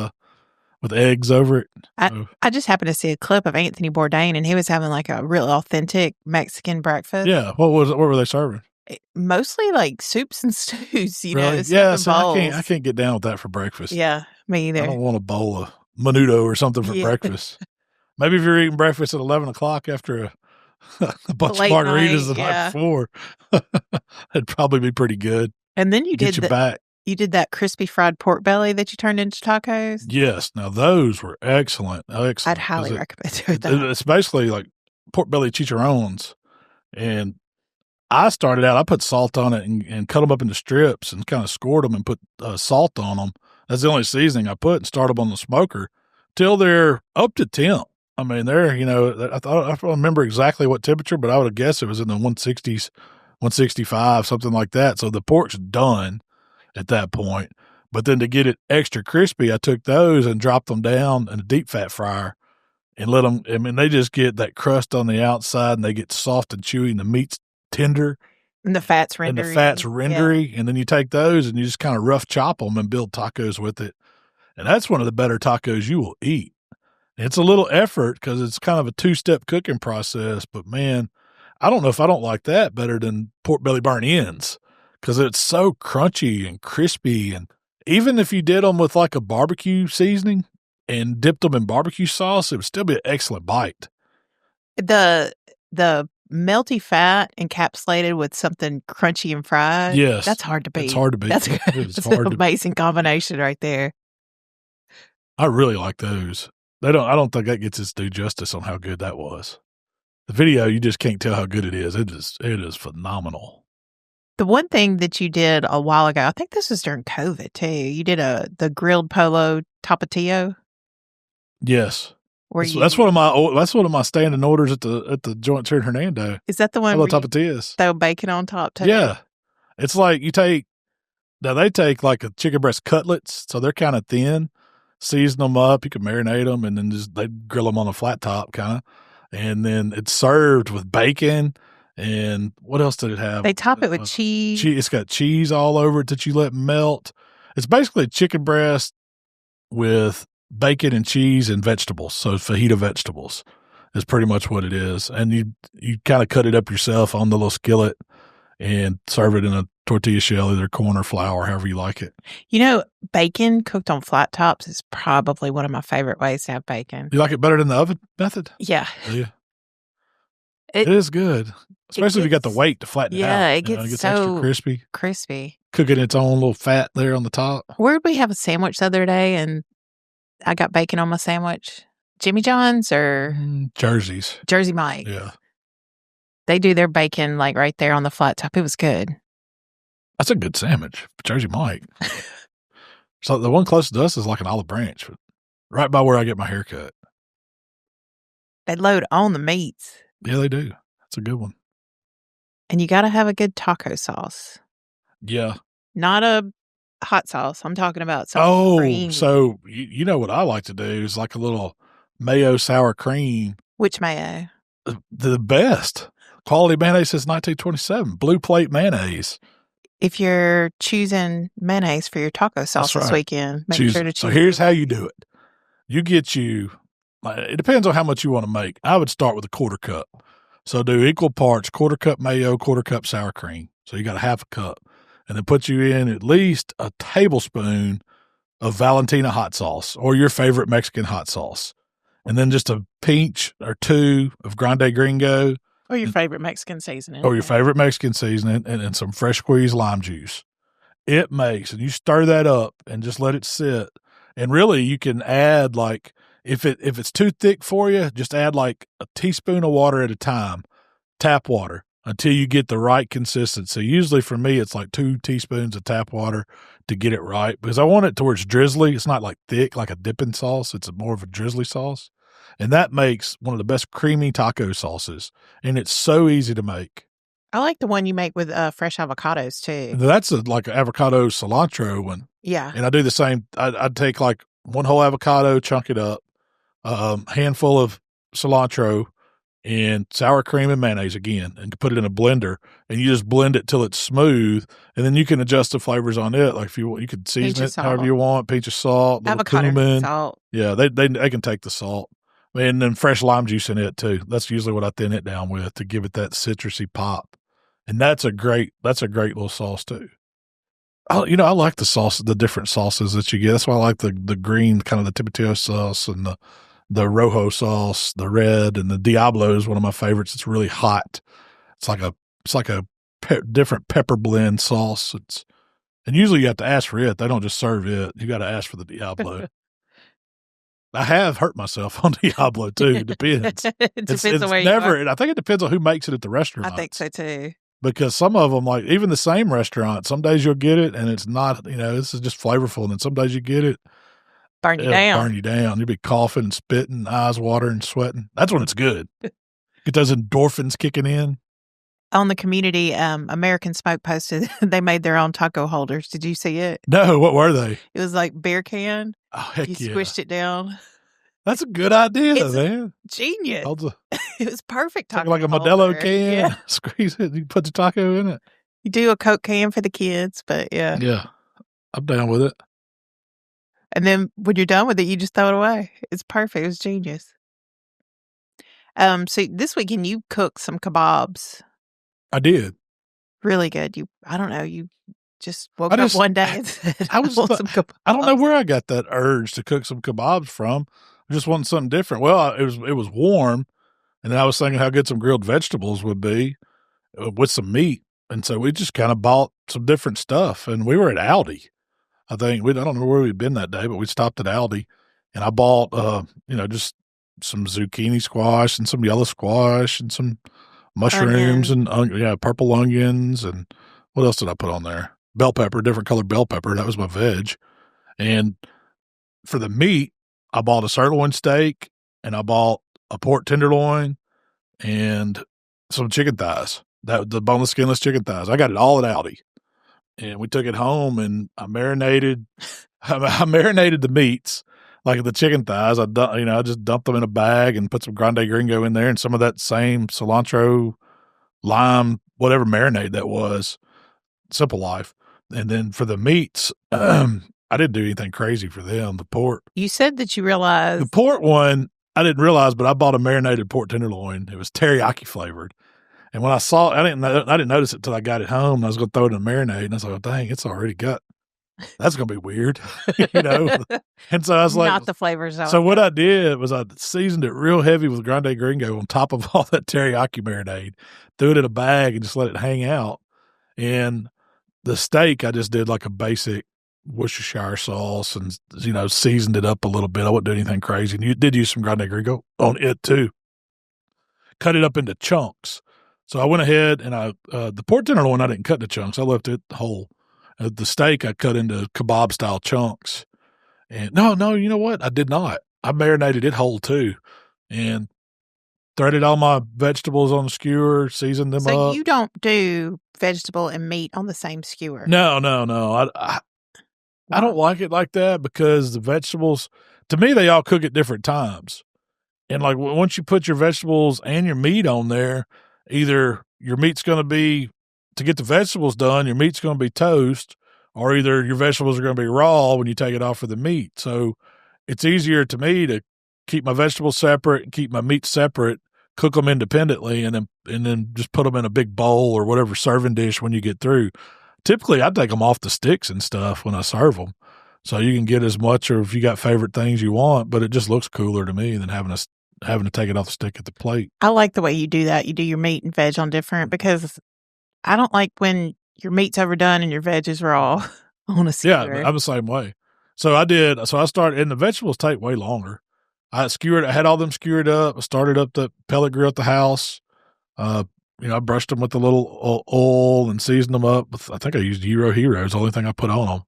eggs over it. I just happened to see a clip of Anthony Bourdain, and he was having like a real authentic Mexican breakfast. Yeah. What were they serving? Mostly like soups and stews, you know. Yeah, so I can't get down with that for breakfast. Yeah, me either. I don't want a bowl of menudo or something for breakfast. Maybe if you're eating breakfast at 11 o'clock after a bunch of margaritas the night before, it'd probably be pretty good. And then you did that crispy fried pork belly that you turned into tacos. Yes, now those were excellent. I'd highly recommend doing that. It's basically like pork belly chicharrones, and I started out, I put salt on it and cut them up into strips and kind of scored them and put salt on them. That's the only seasoning I put, and start them on the smoker till they're up to temp. I mean, they're, you know, I don't remember exactly what temperature, but I would have guessed it was in the 160s, 165, something like that. So the pork's done at that point. But then to get it extra crispy, I took those and dropped them down in a deep fat fryer and let them, I mean, they just get that crust on the outside and they get soft and chewy and the meat's tender. And the fat's rendery. And then you take those and you just kind of rough chop them and build tacos with it. And that's one of the better tacos you will eat. It's a little effort because it's kind of a 2-step cooking process, but man, I don't know if I don't like that better than pork belly burnt ends because it's so crunchy and crispy. And even if you did them with like a barbecue seasoning and dipped them in barbecue sauce, it would still be an excellent bite. The melty fat encapsulated with something crunchy and fried. Yes. That's hard to beat. It's hard to beat. That's good. It's an amazing combination right there. I really like those. I don't think that gets its due justice on how good that was. The video, you just can't tell how good it is. It is phenomenal. The one thing that you did a while ago, I think this was during COVID too. You did the grilled polo tapatio. Yes. That's one of my standing orders at the joint here in Hernando. Is that the one where you throw bacon on top too? Yeah. It's like they take like a chicken breast cutlets, so they're kind of thin, season them up, you can marinate them, and then they grill them on a flat top kind of. And then it's served with bacon. And what else did it have? They top it with cheese. It's got cheese all over it that you let melt. It's basically chicken breast with bacon and cheese and vegetables. So fajita vegetables is pretty much what it is. And you kind of cut it up yourself on the little skillet and serve it in a tortilla shell, either corn or flour, however you like it. You know, bacon cooked on flat tops is probably one of my favorite ways to have bacon. You like it better than the oven method? Yeah. Yeah. It is good. Especially if you got the weight to flatten it out. Yeah, it gets so extra crispy. Cooking its own little fat there on the top. Where'd we have a sandwich the other day and I got bacon on my sandwich? Jimmy John's or? Jersey's. Jersey Mike. Yeah. They do their bacon like right there on the flat top. It was good. That's a good sandwich. Jersey Mike. So the one closest to us is like an Olive Branch, right by where I get my hair cut. They load on the meats. Yeah, they do. That's a good one. And you got to have a good taco sauce. Yeah. Not a hot sauce. I'm talking about something creamy. So you know what I like to do is like a little mayo sour cream. Which mayo? The best. Quality mayonnaise since 1927. Blue Plate mayonnaise. If you're choosing mayonnaise for your taco sauce this weekend, make sure to choose. So here's how you do it. You get it depends on how much you want to make. I would start with a quarter cup. So do equal parts, quarter cup mayo, quarter cup sour cream. So you got a half a cup. And then put you in at least a tablespoon of Valentina hot sauce or your favorite Mexican hot sauce. And then just a pinch or two of Grande Gringo. Or your favorite Mexican seasoning. Or your favorite Mexican seasoning and some fresh squeezed lime juice. It makes, and you stir that up and just let it sit. And really you can add like, if it's too thick for you, just add like a teaspoon of water at a time, tap water, until you get the right consistency. Usually for me, it's like 2 teaspoons of tap water to get it right because I want it towards drizzly. It's not like thick, like a dipping sauce. It's more of a drizzly sauce. And that makes one of the best creamy taco sauces. And it's so easy to make. I like the one you make with fresh avocados too. That's like an avocado cilantro one. Yeah. And I do the same. I'd take like one whole avocado, chunk it up, handful of cilantro, and sour cream and mayonnaise again, and put it in a blender, and you just blend it till it's smooth, and then you can adjust the flavors on it. Like if you want, you can season it however you want. Pinch of salt, little cumin. Salt. Yeah, they can take the salt, and then fresh lime juice in it too. That's usually what I thin it down with to give it that citrusy pop, and that's a great little sauce too. I like the different sauces that you get. That's why I like the green, kind of the Tipitio sauce, and the Rojo sauce, the red, and the Diablo is one of my favorites. It's really hot. It's like a different pepper blend sauce. And usually you have to ask for it. They don't just serve it. You got to ask for the Diablo. I have hurt myself on Diablo too. It depends. It depends on where you are. I think it depends on who makes it at the restaurant. I think so too. Because some of them, like even the same restaurant, some days you'll get it and it's not, this is just flavorful. And then some days you get it. Burn you down. Burn you down. You'll be coughing and spitting, eyes watering, sweating. That's when it's good. Get those endorphins kicking in. On the community, American Smoke posted they made their own taco holders. Did you see it? No, what were they? It was like beer can. Oh, heck you squished it down. That's a good idea, man. Genius. It was perfect taco like a Modelo can. Yeah. Squeeze it. You put the taco in it. You do a Coke can for the kids, but yeah. Yeah. I'm down with it. And then when you're done with it, you just throw it away. It's perfect. It was genius. So this weekend you cooked some kebabs. I did. Really good. You just woke up one day and said, I want some kebabs. I don't know where I got that urge to cook some kebabs from. I just wanted something different. Well, it was warm, and then I was thinking how good some grilled vegetables would be with some meat. And so we just kind of bought some different stuff, and we were at Aldi. I think I don't know where we'd been that day, but we stopped at Aldi, and I bought, just some zucchini squash and some yellow squash and some mushrooms and purple onions. And what else did I put on there? Bell pepper, different colored bell pepper. That was my veg. And for the meat, I bought a sirloin steak, and I bought a pork tenderloin and some chicken thighs, the boneless, skinless chicken thighs. I got it all at Aldi. And we took it home, and I marinated the meats, like the chicken thighs. I just dumped them in a bag and put some Grande Gringo in there and some of that same cilantro, lime, whatever marinade that was. Simple Life. And then for the meats, I didn't do anything crazy for them. The pork. You said that you realized. The pork one, I didn't realize, but I bought a marinated pork tenderloin. It was teriyaki flavored. And when I saw it, I didn't notice it till I got it home. And I was going to throw it in a marinade, and I was like, oh, dang, it's already got. That's going to be weird, And so I was like, not the flavors. So what I did was I seasoned it real heavy with Grande Gringo on top of all that teriyaki marinade, threw it in a bag, and just let it hang out. And the steak, I just did like a basic Worcestershire sauce and, seasoned it up a little bit. I wouldn't do anything crazy. And you did use some Grande Gringo on it too. Cut it up into chunks. So I went ahead and the pork tenderloin, I didn't cut the chunks. I left it whole. The steak I cut into kebab style chunks. And no, you know what? I did not. I marinated it whole too, and threaded all my vegetables on the skewer, seasoned them up. So you don't do vegetable and meat on the same skewer? No. I don't like it like that because the vegetables, to me, they all cook at different times. And like once you put your vegetables and your meat on there, either your meat's going to be, to get the vegetables done, your meat's going to be toast, or either your vegetables are going to be raw when you take it off for the meat. So it's easier to me to keep my vegetables separate and keep my meat separate, cook them independently, and then just put them in a big bowl or whatever serving dish when you get through. Typically, I take them off the sticks and stuff when I serve them, so you can get as much, or if you got favorite things you want. But it just looks cooler to me than having to take it off the stick at the plate. I like the way you do that. You do your meat and veg on different, because I don't like when your meat's overdone and your veg is raw on a skewer. Yeah, I'm the same way. So I started, and the vegetables take way longer. I had all them skewered up. I started up the pellet grill at the house. I brushed them with a little oil and seasoned them up. I think I used Euro Heroes, the only thing I put on them,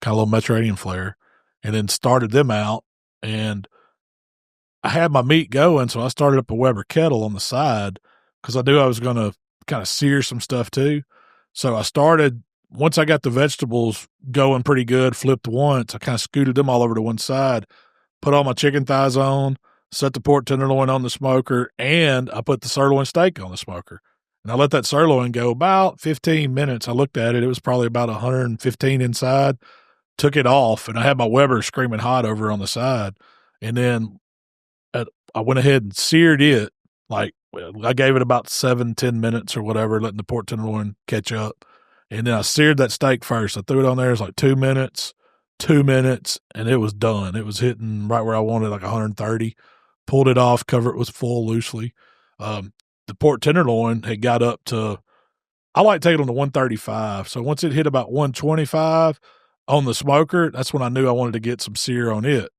kind of a little Mediterranean flair, and then started them out. And I had my meat going, so I started up a Weber kettle on the side because I knew I was going to kind of sear some stuff too. So I started, once I got the vegetables going pretty good, flipped once, I kind of scooted them all over to one side, put all my chicken thighs on, set the pork tenderloin on the smoker, and I put the sirloin steak on the smoker. And I let that sirloin go about 15 minutes. I looked at it. It was probably about 115 inside. Took it off, and I had my Weber screaming hot over on the side. And then I went ahead and seared it. Like, I gave it about 7-10 minutes or whatever, letting the pork tenderloin catch up. And then I seared that steak first. I threw it on there. It was like 2 minutes, and it was done. It was hitting right where I wanted, like 130. Pulled it off, cover it with foil loosely. The pork tenderloin had got up to, I like taking them to 135. So once it hit about 125 on the smoker, that's when I knew I wanted to get some sear on it.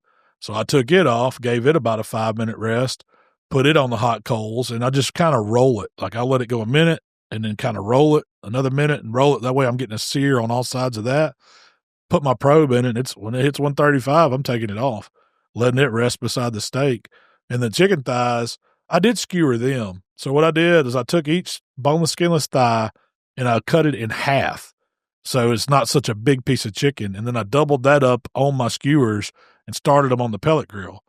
So I took it off, gave it about a 5-minute rest, put it on the hot coals, and I just kind of roll it. Like I let it go a minute and then kind of roll it another minute and roll it. That way I'm getting a sear on all sides of that. Put my probe in it. When it hits 135, I'm taking it off, letting it rest beside the steak. And the chicken thighs, I did skewer them. So what I did is I took each boneless, skinless thigh and I cut it in half. So it's not such a big piece of chicken. And then I doubled that up on my skewers and started them on the pellet grill.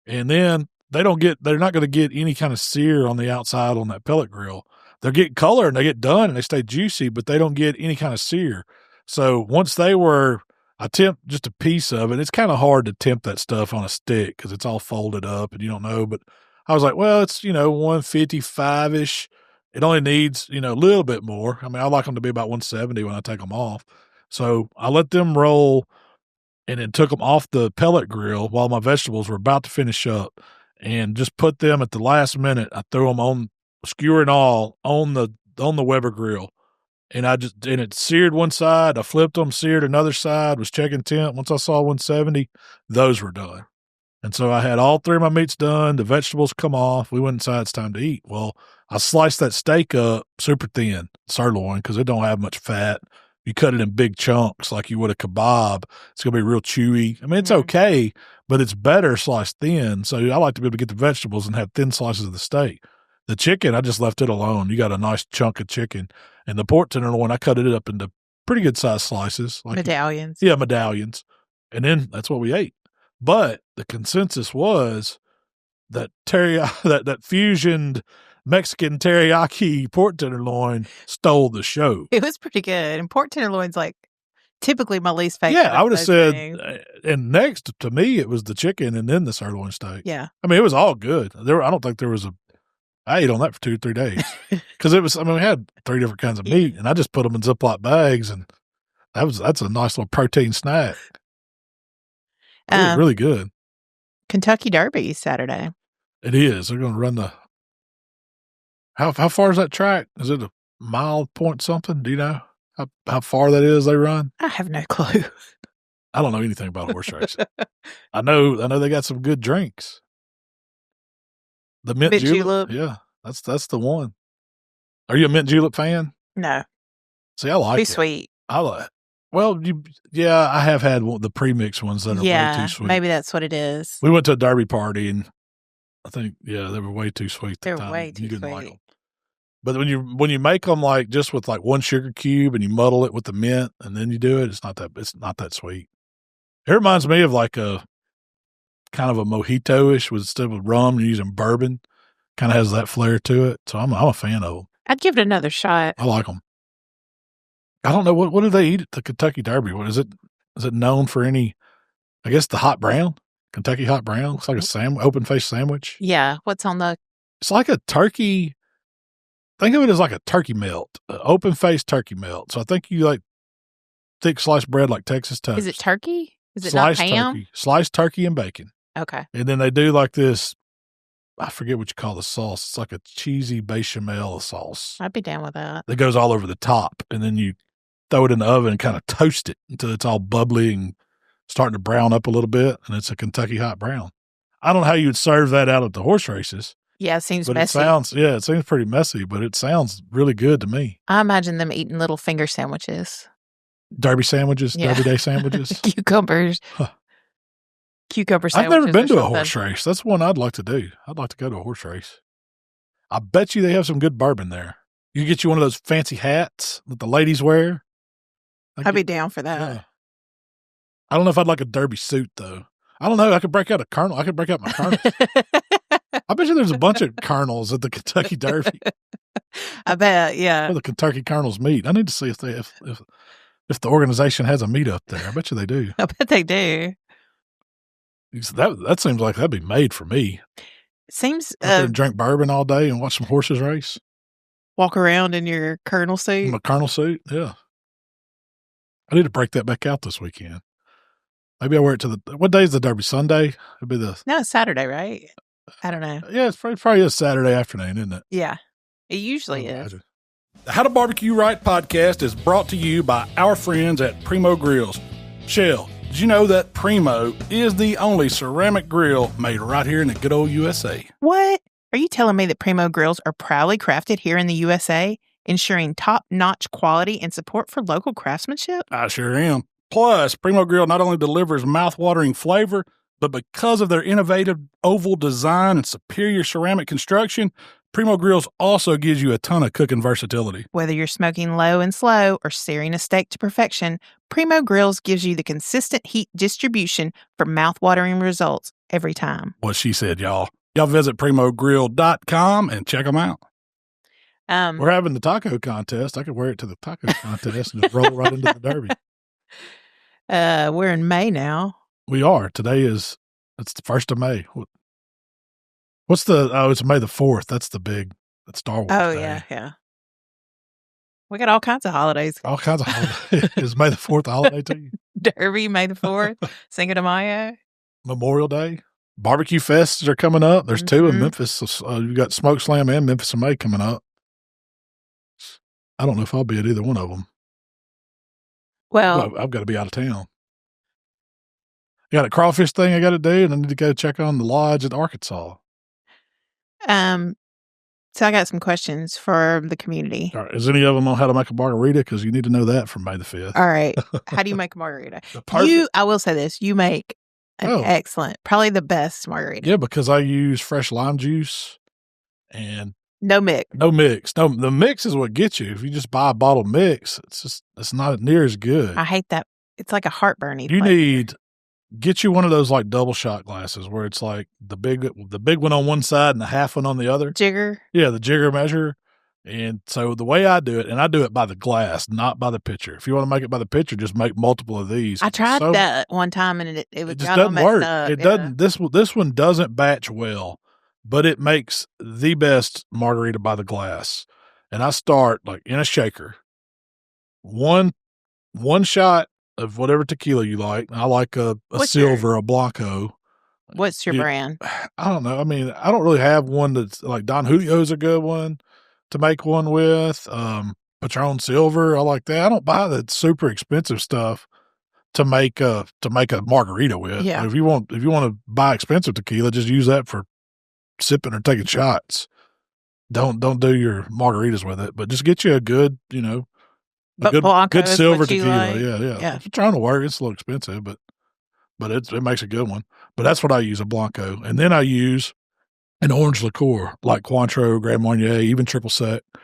And then they're not going to get any kind of sear on the outside on that pellet grill. They're getting color and they get done and they stay juicy, but they don't get any kind of sear. So once I tempt just a piece of it. It's kind of hard to tempt that stuff on a stick because it's all folded up and you don't know. But I was like, well, it's, 155-ish. It only needs, a little bit more. I mean, I like them to be about 170 when I take them off. So I let them roll and then took them off the pellet grill while my vegetables were about to finish up and just put them at the last minute. I threw them on, skewer and all, on the Weber grill. And it seared one side. I flipped them, seared another side, was checking temp. Once I saw 170, those were done. And so I had all three of my meats done. The vegetables come off. We went inside. It's time to eat. Well, I sliced that steak up super thin, sirloin, because it don't have much fat. You cut it in big chunks like you would a kebab. It's going to be real chewy. I mean, it's okay, but it's better sliced thin. So I like to be able to get the vegetables and have thin slices of the steak. The chicken, I just left it alone. You got a nice chunk of chicken. And the pork tenderloin, I cut it up into pretty good sized slices. Like medallions. Yeah, medallions. And then that's what we ate. But the consensus was that that fusioned Mexican teriyaki pork tenderloin stole the show. It was pretty good. And pork tenderloin's like typically my least favorite. Yeah, I would have said, and next to me, it was the chicken and then the sirloin steak. Yeah. I mean, it was all good. I don't think there was I ate on that for 2-3 days because we had 3 different kinds of meat and I just put them in Ziploc bags and that's a nice little protein snack. It was really good. Kentucky Derby Saturday. It is. They're going to run how far is that track? Is it a mile point something? Do you know how far that is they run? I have no clue. I don't know anything about horse racing. I know they got some good drinks. The mint julep. Yeah, that's the one. Are you a mint julep fan? No. See, I like it. Too sweet. I like it. Well, I have had the premix ones that are way too sweet. Maybe that's what it is. We went to a derby party, and I think, they were way too sweet. They're way too you didn't sweet. like them. But when you make them like just with like one sugar cube and you muddle it with the mint and then you do it, it's not that sweet. It reminds me of like a kind of a mojito-ish instead of rum, you're using bourbon. Kind of has that flair to it. So I'm a fan of them. I'd give it another shot. I like them. I don't know what do they eat at the Kentucky Derby? What is it? Is it known for any? I guess the hot brown, Kentucky hot brown. Looks like a open faced sandwich. Yeah. What's on the? It's like a turkey. Think of it as like a turkey melt, open faced turkey melt. So I think you like thick sliced bread like Texas toast. Is it turkey? Is it sliced not ham? Turkey, sliced turkey and bacon. Okay. And then they do like this. I forget what you call the sauce. It's like a cheesy bechamel sauce. I'd be down with that. That goes all over the top, and then you throw it in the oven and kind of toast it until it's all bubbly and starting to brown up a little bit, and it's a Kentucky hot brown. I don't know how you would serve that out at the horse races. Yeah, it seems but messy. It seems pretty messy, but it sounds really good to me. I imagine them eating little finger sandwiches. Derby sandwiches, Derby day sandwiches. Cucumbers. Huh. Cucumber sandwiches. I've never been to a horse race. That's one I'd like to do. I'd like to go to a horse race. I bet you they have some good bourbon there. You get you one of those fancy hats that the ladies wear. I'd be down for that. Yeah. I don't know if I'd like a derby suit, though. I don't know. I could break out a colonel. I could break out my colonel. I bet you there's a bunch of colonels at the Kentucky Derby. I bet, yeah. Where the Kentucky Colonels meet. I need to see if the organization has a meetup there. I bet you they do. I bet they do. That seems like that'd be made for me. Seems drink bourbon all day and watch some horses race. Walk around in your colonel suit. My colonel suit, yeah. I need to break that back out this weekend. Maybe I wear it to what day is the Derby? Sunday? It'd be No, it's Saturday, right? I don't know. Yeah, it's probably a Saturday afternoon, isn't it? Yeah, it usually is. The How to Barbecue Right podcast is brought to you by our friends at Primo Grills. Shell, did you know that Primo is the only ceramic grill made right here in the good old USA? What? Are you telling me that Primo Grills are proudly crafted here in the USA, ensuring top-notch quality and support for local craftsmanship? I sure am. Plus, Primo Grill not only delivers mouth-watering flavor, but because of their innovative oval design and superior ceramic construction, Primo Grills also gives you a ton of cooking versatility. Whether you're smoking low and slow or searing a steak to perfection, Primo Grills gives you the consistent heat distribution for mouth-watering results every time. What she said, y'all. Y'all visit primogrill.com and check them out. We're having the taco contest. I could wear it to the taco contest and just roll right into the Derby. We're in May now. We are. It's the 1st of May. It's May the 4th. That's Star Wars Day. Yeah. We got all kinds of holidays. All kinds of holidays. Is May the 4th a holiday to you? Derby, May the 4th, Cinco de Mayo. Memorial Day. Barbecue fests are coming up. There's two in Memphis. You got Smoke Slam and Memphis in May coming up. I don't know if I'll be at either one of them. Well, I've got to be out of town. I got a crawfish thing I got to do, and I need to go check on the lodge at Arkansas. So I got some questions for the community. All right. Is any of them on how to make a margarita? Because you need to know that from May the 5th. All right. How do you make a margarita? I will say this. You make an excellent, probably the best margarita. Yeah, because I use fresh lime juice and no mix. No, the mix is what gets you. If you just buy a bottle mix, it's not near as good. I hate that. It's like a heartburny. Get you one of those like double shot glasses where it's like the big one on one side and the half one on the other. Jigger. Yeah, the jigger measure. And so the way I do it, and I do it by the glass, not by the pitcher. If you want to make it by the pitcher, just make multiple of these. I tried that one time and it just doesn't work. It doesn't. This one doesn't batch well. But it makes the best margarita by the glass. And I start like in a shaker. One shot of whatever tequila you like. I like a silver, a Blanco. What's your brand? I don't know. I mean, I don't really have one that's like Don Julio's a good one to make one with. Patron Silver, I like that. I don't buy the super expensive stuff to make a margarita with. Yeah. If you want to buy expensive tequila, just use that for sipping or taking shots. Don't do your margaritas with it, but just get you a good, But Blanco good silver is what you tequila. like? Yeah. If you're trying to work, it's a little expensive, but it makes a good one. But that's what I use, a Blanco. And then I use an orange liqueur like Cointreau, Grand Marnier, even Triple Sec. I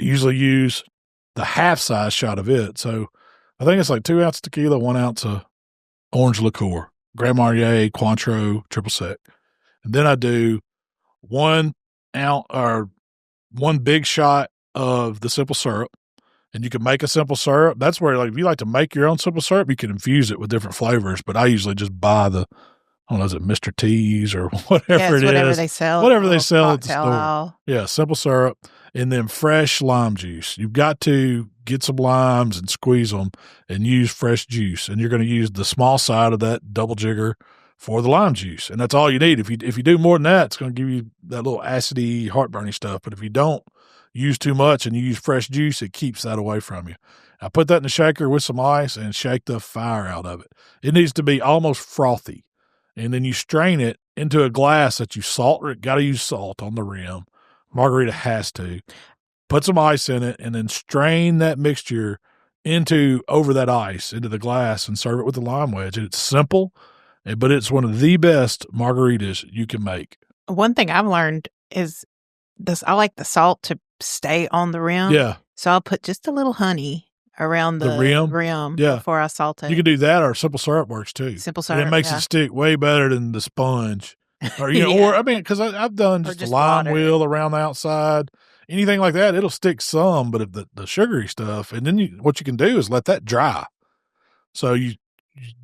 usually use the half size shot of it. So I think it's like 2 ounces tequila, 1 ounce of orange liqueur, Grand Marnier, Cointreau, Triple Sec. And then I do 1 ounce or 1 big shot of the simple syrup. And you can make a simple syrup. That's where, like, if you like to make your own simple syrup, you can infuse it with different flavors. But I usually just buy I don't know, is it Mr. T's or whatever it is? Whatever they sell. Whatever they sell at the store. Aisle. Yeah, simple syrup. And then fresh lime juice. You've got to get some limes and squeeze them and use fresh juice. And you're going to use the small side of that double jigger for the lime juice. And that's all you need. If you do more than that, it's going to give you that little acidy, heartburny stuff. But if you don't use too much and you use fresh juice, it keeps that away from you. I put that in the shaker with some ice and shake the fire out of it. It needs to be almost frothy. And then you strain it into a glass that you salt. Got to use salt on the rim. Margarita has to. Put some ice in it and then strain that mixture over that ice into the glass and serve it with a lime wedge. It's simple, but it's one of the best margaritas you can make. One thing I've learned is this: I like the salt to stay on the rim. Yeah. So I'll put just a little honey around the rim before I salt it. You can do that, or simple syrup works too. Simple syrup, and it makes it stick way better than the sponge. Or because I've done just a lime wheel around the outside, anything like that, it'll stick some. But if the sugary stuff, and then what you can do is let that dry. So you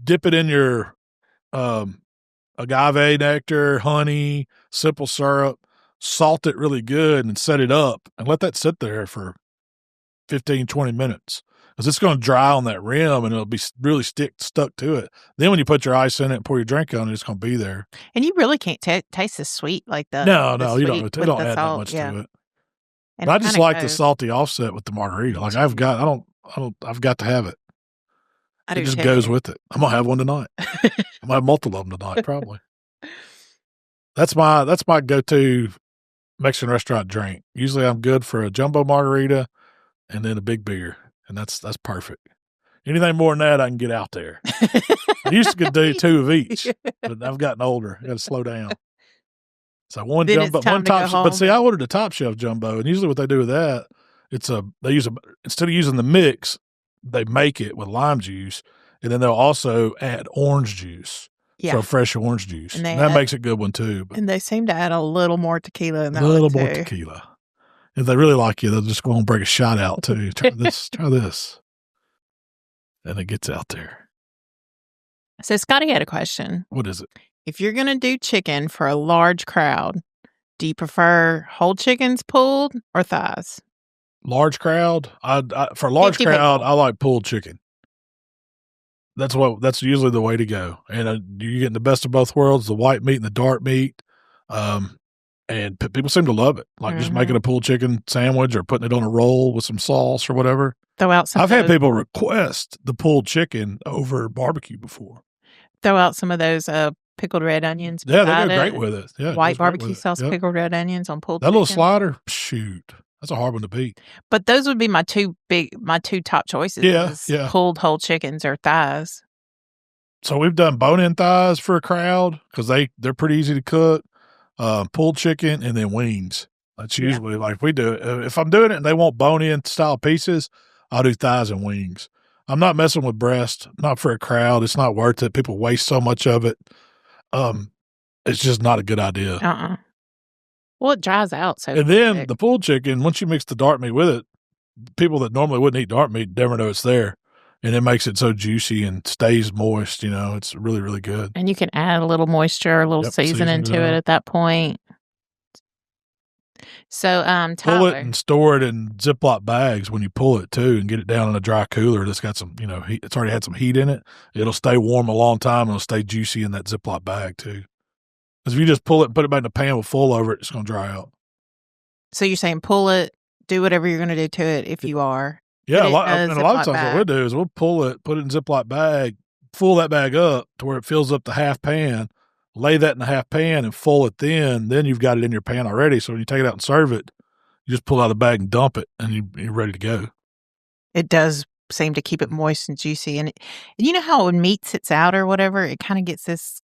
dip it in your agave nectar, honey, simple syrup, salt it really good, and set it up, and let that sit there for 15, 20 minutes. Because it's going to dry on that rim and it'll be really stuck to it. Then when you put your ice in it and pour your drink on it, it's going to be there. And you really can't taste the sweet like the No, you don't. It don't add that much to it. And I just like the salty offset with the margarita. Like I've got to have it. It just goes with it. I'm gonna have one tonight. I'm gonna have multiple of them tonight, probably. That's my go-to Mexican restaurant drink. Usually I'm good for a jumbo margarita and then a big beer. And that's perfect. Anything more than that, I can get out there. I used to do 2 of each, but I've gotten older. I got to slow down. So one jumbo, one top. But see, I ordered a top shelf jumbo, and usually what they do with that, instead of using the mix, they make it with lime juice, and then they'll also add orange juice. Yeah. So fresh orange juice. And that makes it a good one too. But and they seem to add a little more tequila in that. A little more tequila. If they really like you, they'll just go and break a shot out too. Try this. And it gets out there. So Scotty had a question. What is it? If you're going to do chicken for a large crowd, do you prefer whole chickens pulled or thighs? Large crowd? For a large crowd, I like pulled chicken. That's usually the way to go. And you're getting the best of both worlds, the white meat and the dark meat. And people seem to love it, like just making a pulled chicken sandwich or putting it on a roll with some sauce or whatever. Throw out some. I've had people request the pulled chicken over barbecue before. Throw out some of those pickled red onions. Yeah, they go great with it. Yeah, white barbecue sauce, pickled red onions on pulled chicken. That little slider, shoot, that's a hard one to beat. But those would be my two top choices. Yeah. Pulled whole chickens or thighs. So we've done bone-in thighs for a crowd because they're pretty easy to cook. Pulled chicken and then wings. That's usually like we do it. If I'm doing it and they want bone-in style pieces, I'll do thighs and wings. I'm not messing with breast, not for a crowd. It's not worth it. People waste so much of it. It's just not a good idea. Well, it dries out. So and then the pulled chicken, once you mix the dark meat with it, people that normally wouldn't eat dark meat never know it's there. And it makes it so juicy and stays moist. It's really, really good. And you can add a little moisture, a little seasoning to it at that point. So, Tyler. Pull it and store it in Ziploc bags when you pull it too, and get it down in a dry cooler that's got some, heat. It's already had some heat in it. It'll stay warm a long time and it'll stay juicy in that Ziploc bag too. Because if you just pull it and put it back in a pan with full over it, it's going to dry out. So you're saying pull it, do whatever you're going to do to it if you are. Yeah, a lot of times what we'll do is we'll pull it, put it in a Ziploc bag, fill that bag up to where it fills up the half pan, lay that in the half pan and full it then you've got it in your pan already. So when you take it out and serve it, you just pull out of the bag and dump it and you're ready to go. It does seem to keep it moist and juicy. And you know how when meat sits out or whatever, it kind of gets this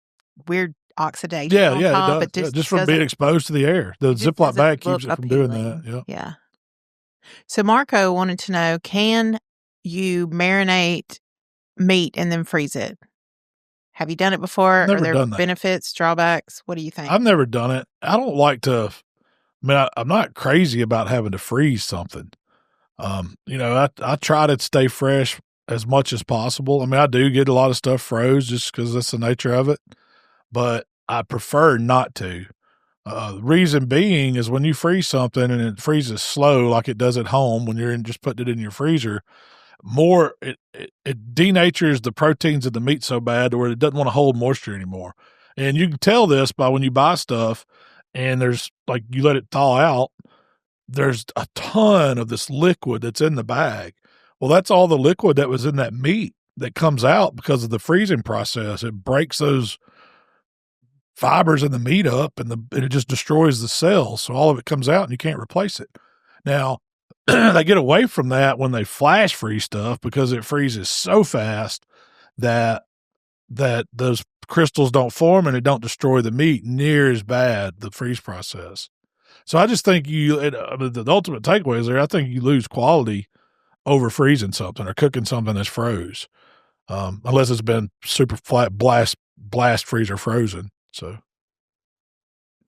weird oxidation on top. It does. Just from being exposed to the air. The Ziploc bag keeps it from doing that. Yeah. So Marco wanted to know, can you marinate meat and then freeze it? Have you done it before? Never Are there done that. benefits, drawbacks? What do you think? I've never done it. I don't like to. I mean, I'm not crazy about having to freeze something. I try to stay fresh as much as possible. I mean, I do get a lot of stuff froze just because that's the nature of it, but I prefer not to. The reason being is when you freeze something and it freezes slow like it does at home when you're just putting it in your freezer, it denatures the proteins of the meat so bad to where it doesn't want to hold moisture anymore. And you can tell this by when you buy stuff and there's like you let it thaw out, there's a ton of this liquid that's in the bag. Well, that's all the liquid that was in that meat that comes out because of the freezing process. It breaks those fibers in the meat up and it just destroys the cells. So all of it comes out and you can't replace it. Now, they get away from that when they flash freeze stuff because it freezes so fast that those crystals don't form and it don't destroy the meat near as bad, the freeze process. So I just think the ultimate takeaway is there. I think you lose quality over freezing something or cooking something that's froze, unless it's been super flat blast freezer frozen. So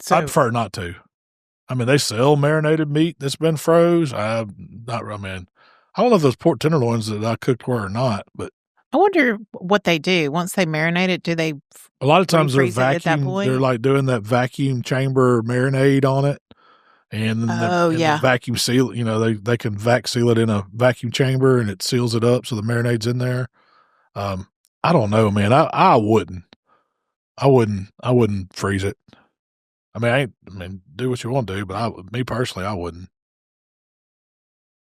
I prefer not to. I mean, they sell marinated meat that's been froze. I don't know if those pork tenderloins that I cooked were or not, but I wonder what they do once they marinate it. Do they? A lot of times they're vacuum. They're like doing that vacuum chamber marinade on it, and the vacuum seal. You know, they can vac seal it in a vacuum chamber, and it seals it up so the marinade's in there. I don't know, man. I wouldn't freeze it. I mean, do what you want to do, but me personally, I wouldn't.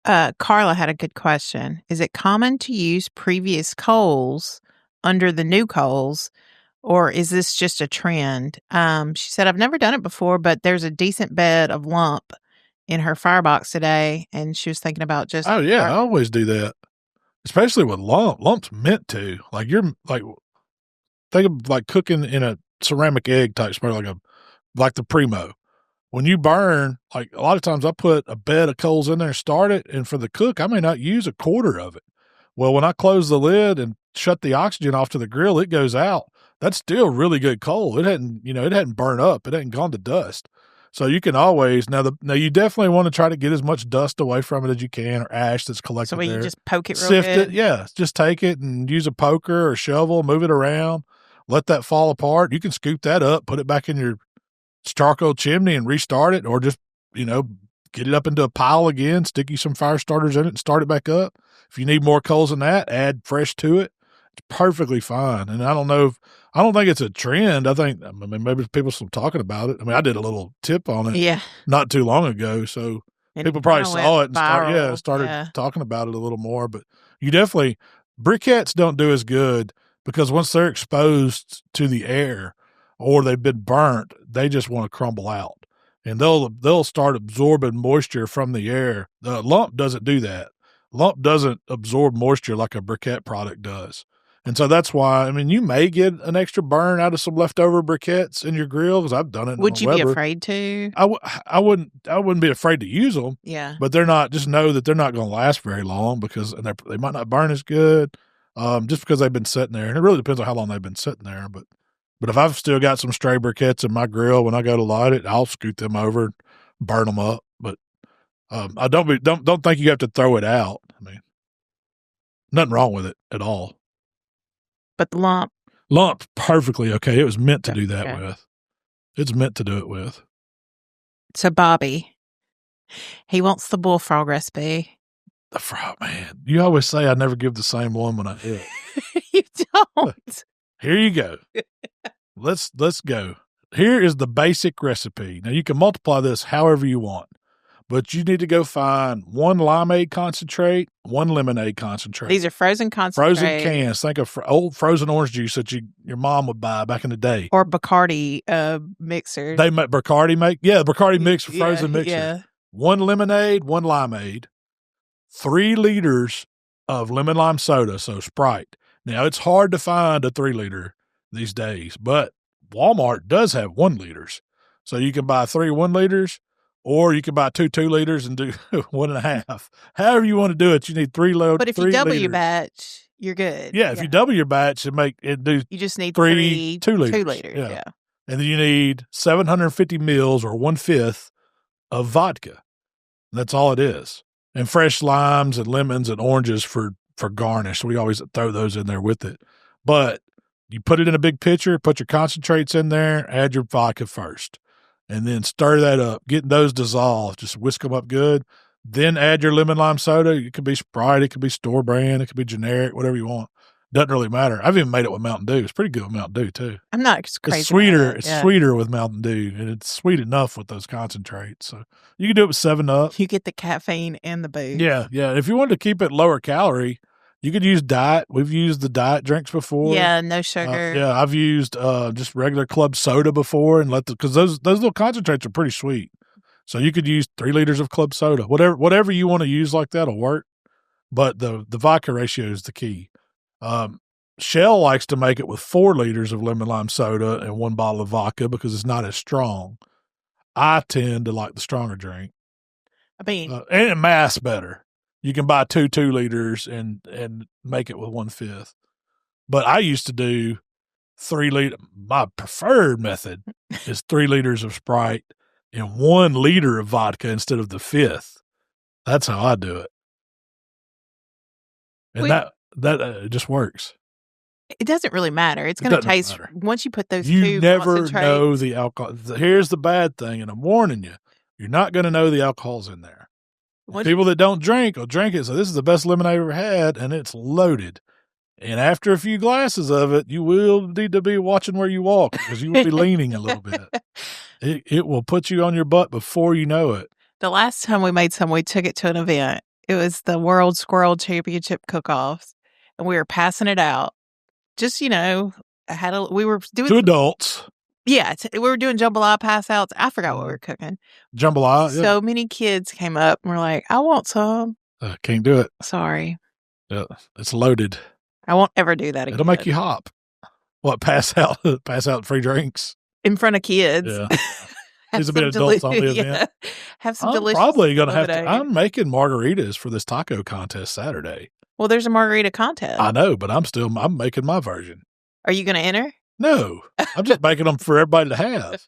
Carla had a good question. Is it common to use previous coals under the new coals, or is this just a trend? She said, I've never done it before, but there's a decent bed of lump in her firebox today, and she was thinking about just... Oh, yeah, I always do that, especially with lump. Lump's meant to. Think of like cooking in a ceramic egg type smell, like the Primo. When you burn, like a lot of times I put a bed of coals in there and start it, and for the cook, I may not use a quarter of it. Well, when I close the lid and shut the oxygen off to the grill, it goes out. That's still really good coal. It hadn't burned up. It hadn't gone to dust. So you can always, now you definitely want to try to get as much dust away from it as you can, or ash that's collected there. So you just poke it real Sift good? it, yeah. Just take it and use a poker or shovel, move it around, let that fall apart. You can scoop that up, put it back in your charcoal chimney and restart it, or just, get it up into a pile again, stick you some fire starters in it and start it back up. If you need more coals than that, add fresh to it. It's perfectly fine. And I don't think it's a trend. Maybe people still talking about it. I mean, I did a little tip on it not too long ago. So people probably saw it and started talking about it a little more, but you definitely, briquettes don't do as good because once they're exposed to the air or they've been burnt, they just want to crumble out, and they'll start absorbing moisture from the air. The lump doesn't do that. Lump doesn't absorb moisture like a briquette product does. And so that's why, you may get an extra burn out of some leftover briquettes in your grill, because I've done it. Would you be afraid to? I wouldn't be afraid to use them. Yeah. But just know that they're not going to last very long because they might not burn as good just because they've been sitting there. And it really depends on how long they've been sitting there. But if I've still got some stray briquettes in my grill, when I go to light it, I'll scoot them over, burn them up. But I don't think you have to throw it out. Nothing wrong with it at all. But the lump, perfectly okay. It was meant to do that with. It's meant to do it with. So Bobby, he wants the Bullfrog recipe. The frog, man. You always say I never give the same one when I do it. You don't. Here you go. Let's go. Here is the basic recipe. Now you can multiply this however you want, but you need to go find 1 limeade concentrate, 1 lemonade concentrate. These are frozen concentrates. Frozen cans. Think of old frozen orange juice that your mom would buy back in the day. Or Bacardi mixer. They make Bacardi mix for frozen mixer. Yeah. 1 lemonade, 1 limeade, 3 liters of lemon lime soda, so Sprite. Now, it's hard to find a 3-liter these days, but Walmart does have 1 liters. So you can buy 3 1-liters, or you can buy 2 2-liters and do 1.5. However you want to do it, you need 3 loads. But if you double your batch, you're good. Yeah, if you double your batch, you just need 3 2-liters. 2 liters. Yeah. And then you need 750 mils or 1/5 of vodka. That's all it is. And fresh limes and lemons and oranges for garnish. We always throw those in there with it. But you put it in a big pitcher, put your concentrates in there, add your vodka first, and then stir that up, get those dissolved, just whisk them up good. Then add your lemon lime soda. It could be Sprite, it could be store brand, it could be generic, whatever you want. Doesn't really matter. I've even made it with Mountain Dew. It's pretty good with Mountain Dew too. I'm not crazy. It's sweeter. It's sweeter with Mountain Dew, and it's sweet enough with those concentrates. So you can do it with 7-Up. You get the caffeine and the booze. Yeah. If you wanted to keep it lower calorie, you could use diet. We've used the diet drinks before. Yeah, no sugar. I've used just regular club soda before, and because those little concentrates are pretty sweet. So you could use 3 liters of club soda. Whatever you want to use like that will work. But the vodka ratio is the key. Shell likes to make it with 4 liters of lemon lime soda and 1 bottle of vodka because it's not as strong. I tend to like the stronger drink. I mean, and it masks better. You can buy 2 2-liters and make it with 1/5. But I used to do 3 liter. My preferred method is 3 liters of Sprite and 1 liter of vodka instead of the 1/5. That's how I do it. And that it just works. It doesn't really matter. It's going to taste once you put those two. You never know the alcohol. Here's the bad thing, and I'm warning you: you're not going to know the alcohol's in there. People that don't drink will drink it. So this is the best lemonade I've ever had, and it's loaded. And after a few glasses of it, you will need to be watching where you walk because you will be leaning a little bit. It will put you on your butt before you know it. The last time we made some, we took it to an event. It was the World Squirrel Championship Cook-Offs, and we were passing it out. Just, we were doing... To adults. Yeah, we were doing jambalaya pass-outs. I forgot what we were cooking. Jambalaya, yeah. So many kids came up and were like, I want some. Can't do it. Sorry. Yeah, it's loaded. I won't ever do that again. It'll make you hop. What, pass out free drinks? In front of kids. Yeah. There's a bit of adults on the event. Have some delicious... Probably going to have to... I'm making margaritas for this taco contest Saturday. Well, there's a margarita contest. I know, but I'm making my version. Are you going to enter? No. I'm just making them for everybody to have.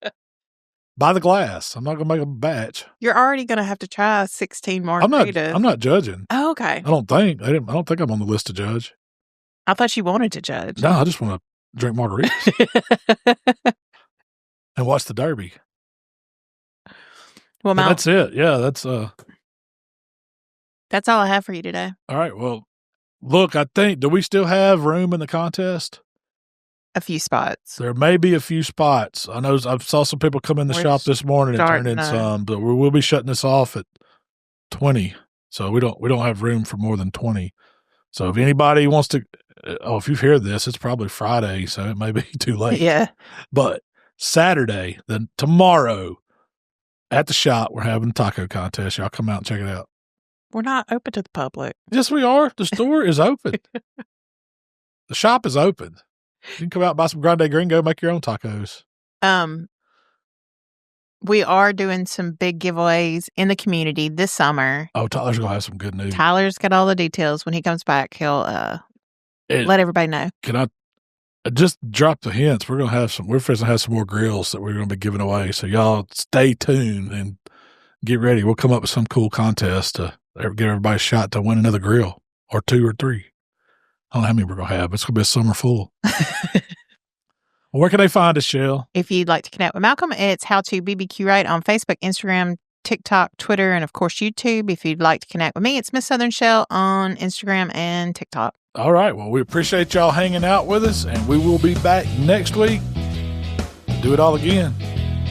By the glass. I'm not going to make a batch. You're already going to have to try 16 margaritas. I'm not judging. Oh, okay. I don't think I'm on the list to judge. I thought you wanted to judge. No, I just want to drink margaritas. And watch the Derby. Well, that's it. Yeah, that's all I have for you today. All right. Well, look, do we still have room in the contest? A few spots. There may be a few spots. I know I saw some people come in the shop this morning and turn in some, but we'll be shutting this off at 20. So we don't have room for more than 20. So if anybody wants to, if you've heard this, it's probably Friday, so it may be too late. Yeah. But Saturday, then tomorrow at the shop, we're having a taco contest. Y'all come out and check it out. We're not open to the public. Yes, we are. The store is open. The shop is open. You can come out and buy some Grande Gringo, make your own tacos. We are doing some big giveaways in the community this summer. Oh, Tyler's going to have some good news. Tyler's got all the details. When he comes back, he'll let everybody know. Can I just drop the hints? We're going to have some more grills that we're going to be giving away. So y'all stay tuned and get ready. We'll come up with some cool contest to give everybody a shot to win another grill or 2 or 3. I don't know how many we're going to have. It's going to be a summer full. Well, where can they find us, Shell? If you'd like to connect with Malcolm, it's HowToBBQRight on Facebook, Instagram, TikTok, Twitter, and of course, YouTube. If you'd like to connect with me, it's Miss Southern Shell on Instagram and TikTok. All right. Well, we appreciate y'all hanging out with us, and we will be back next week. Do it all again.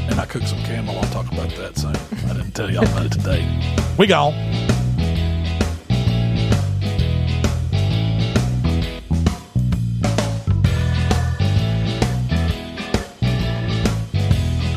And I cooked some camel. I'll talk about that soon. I didn't tell y'all about it today. We gone.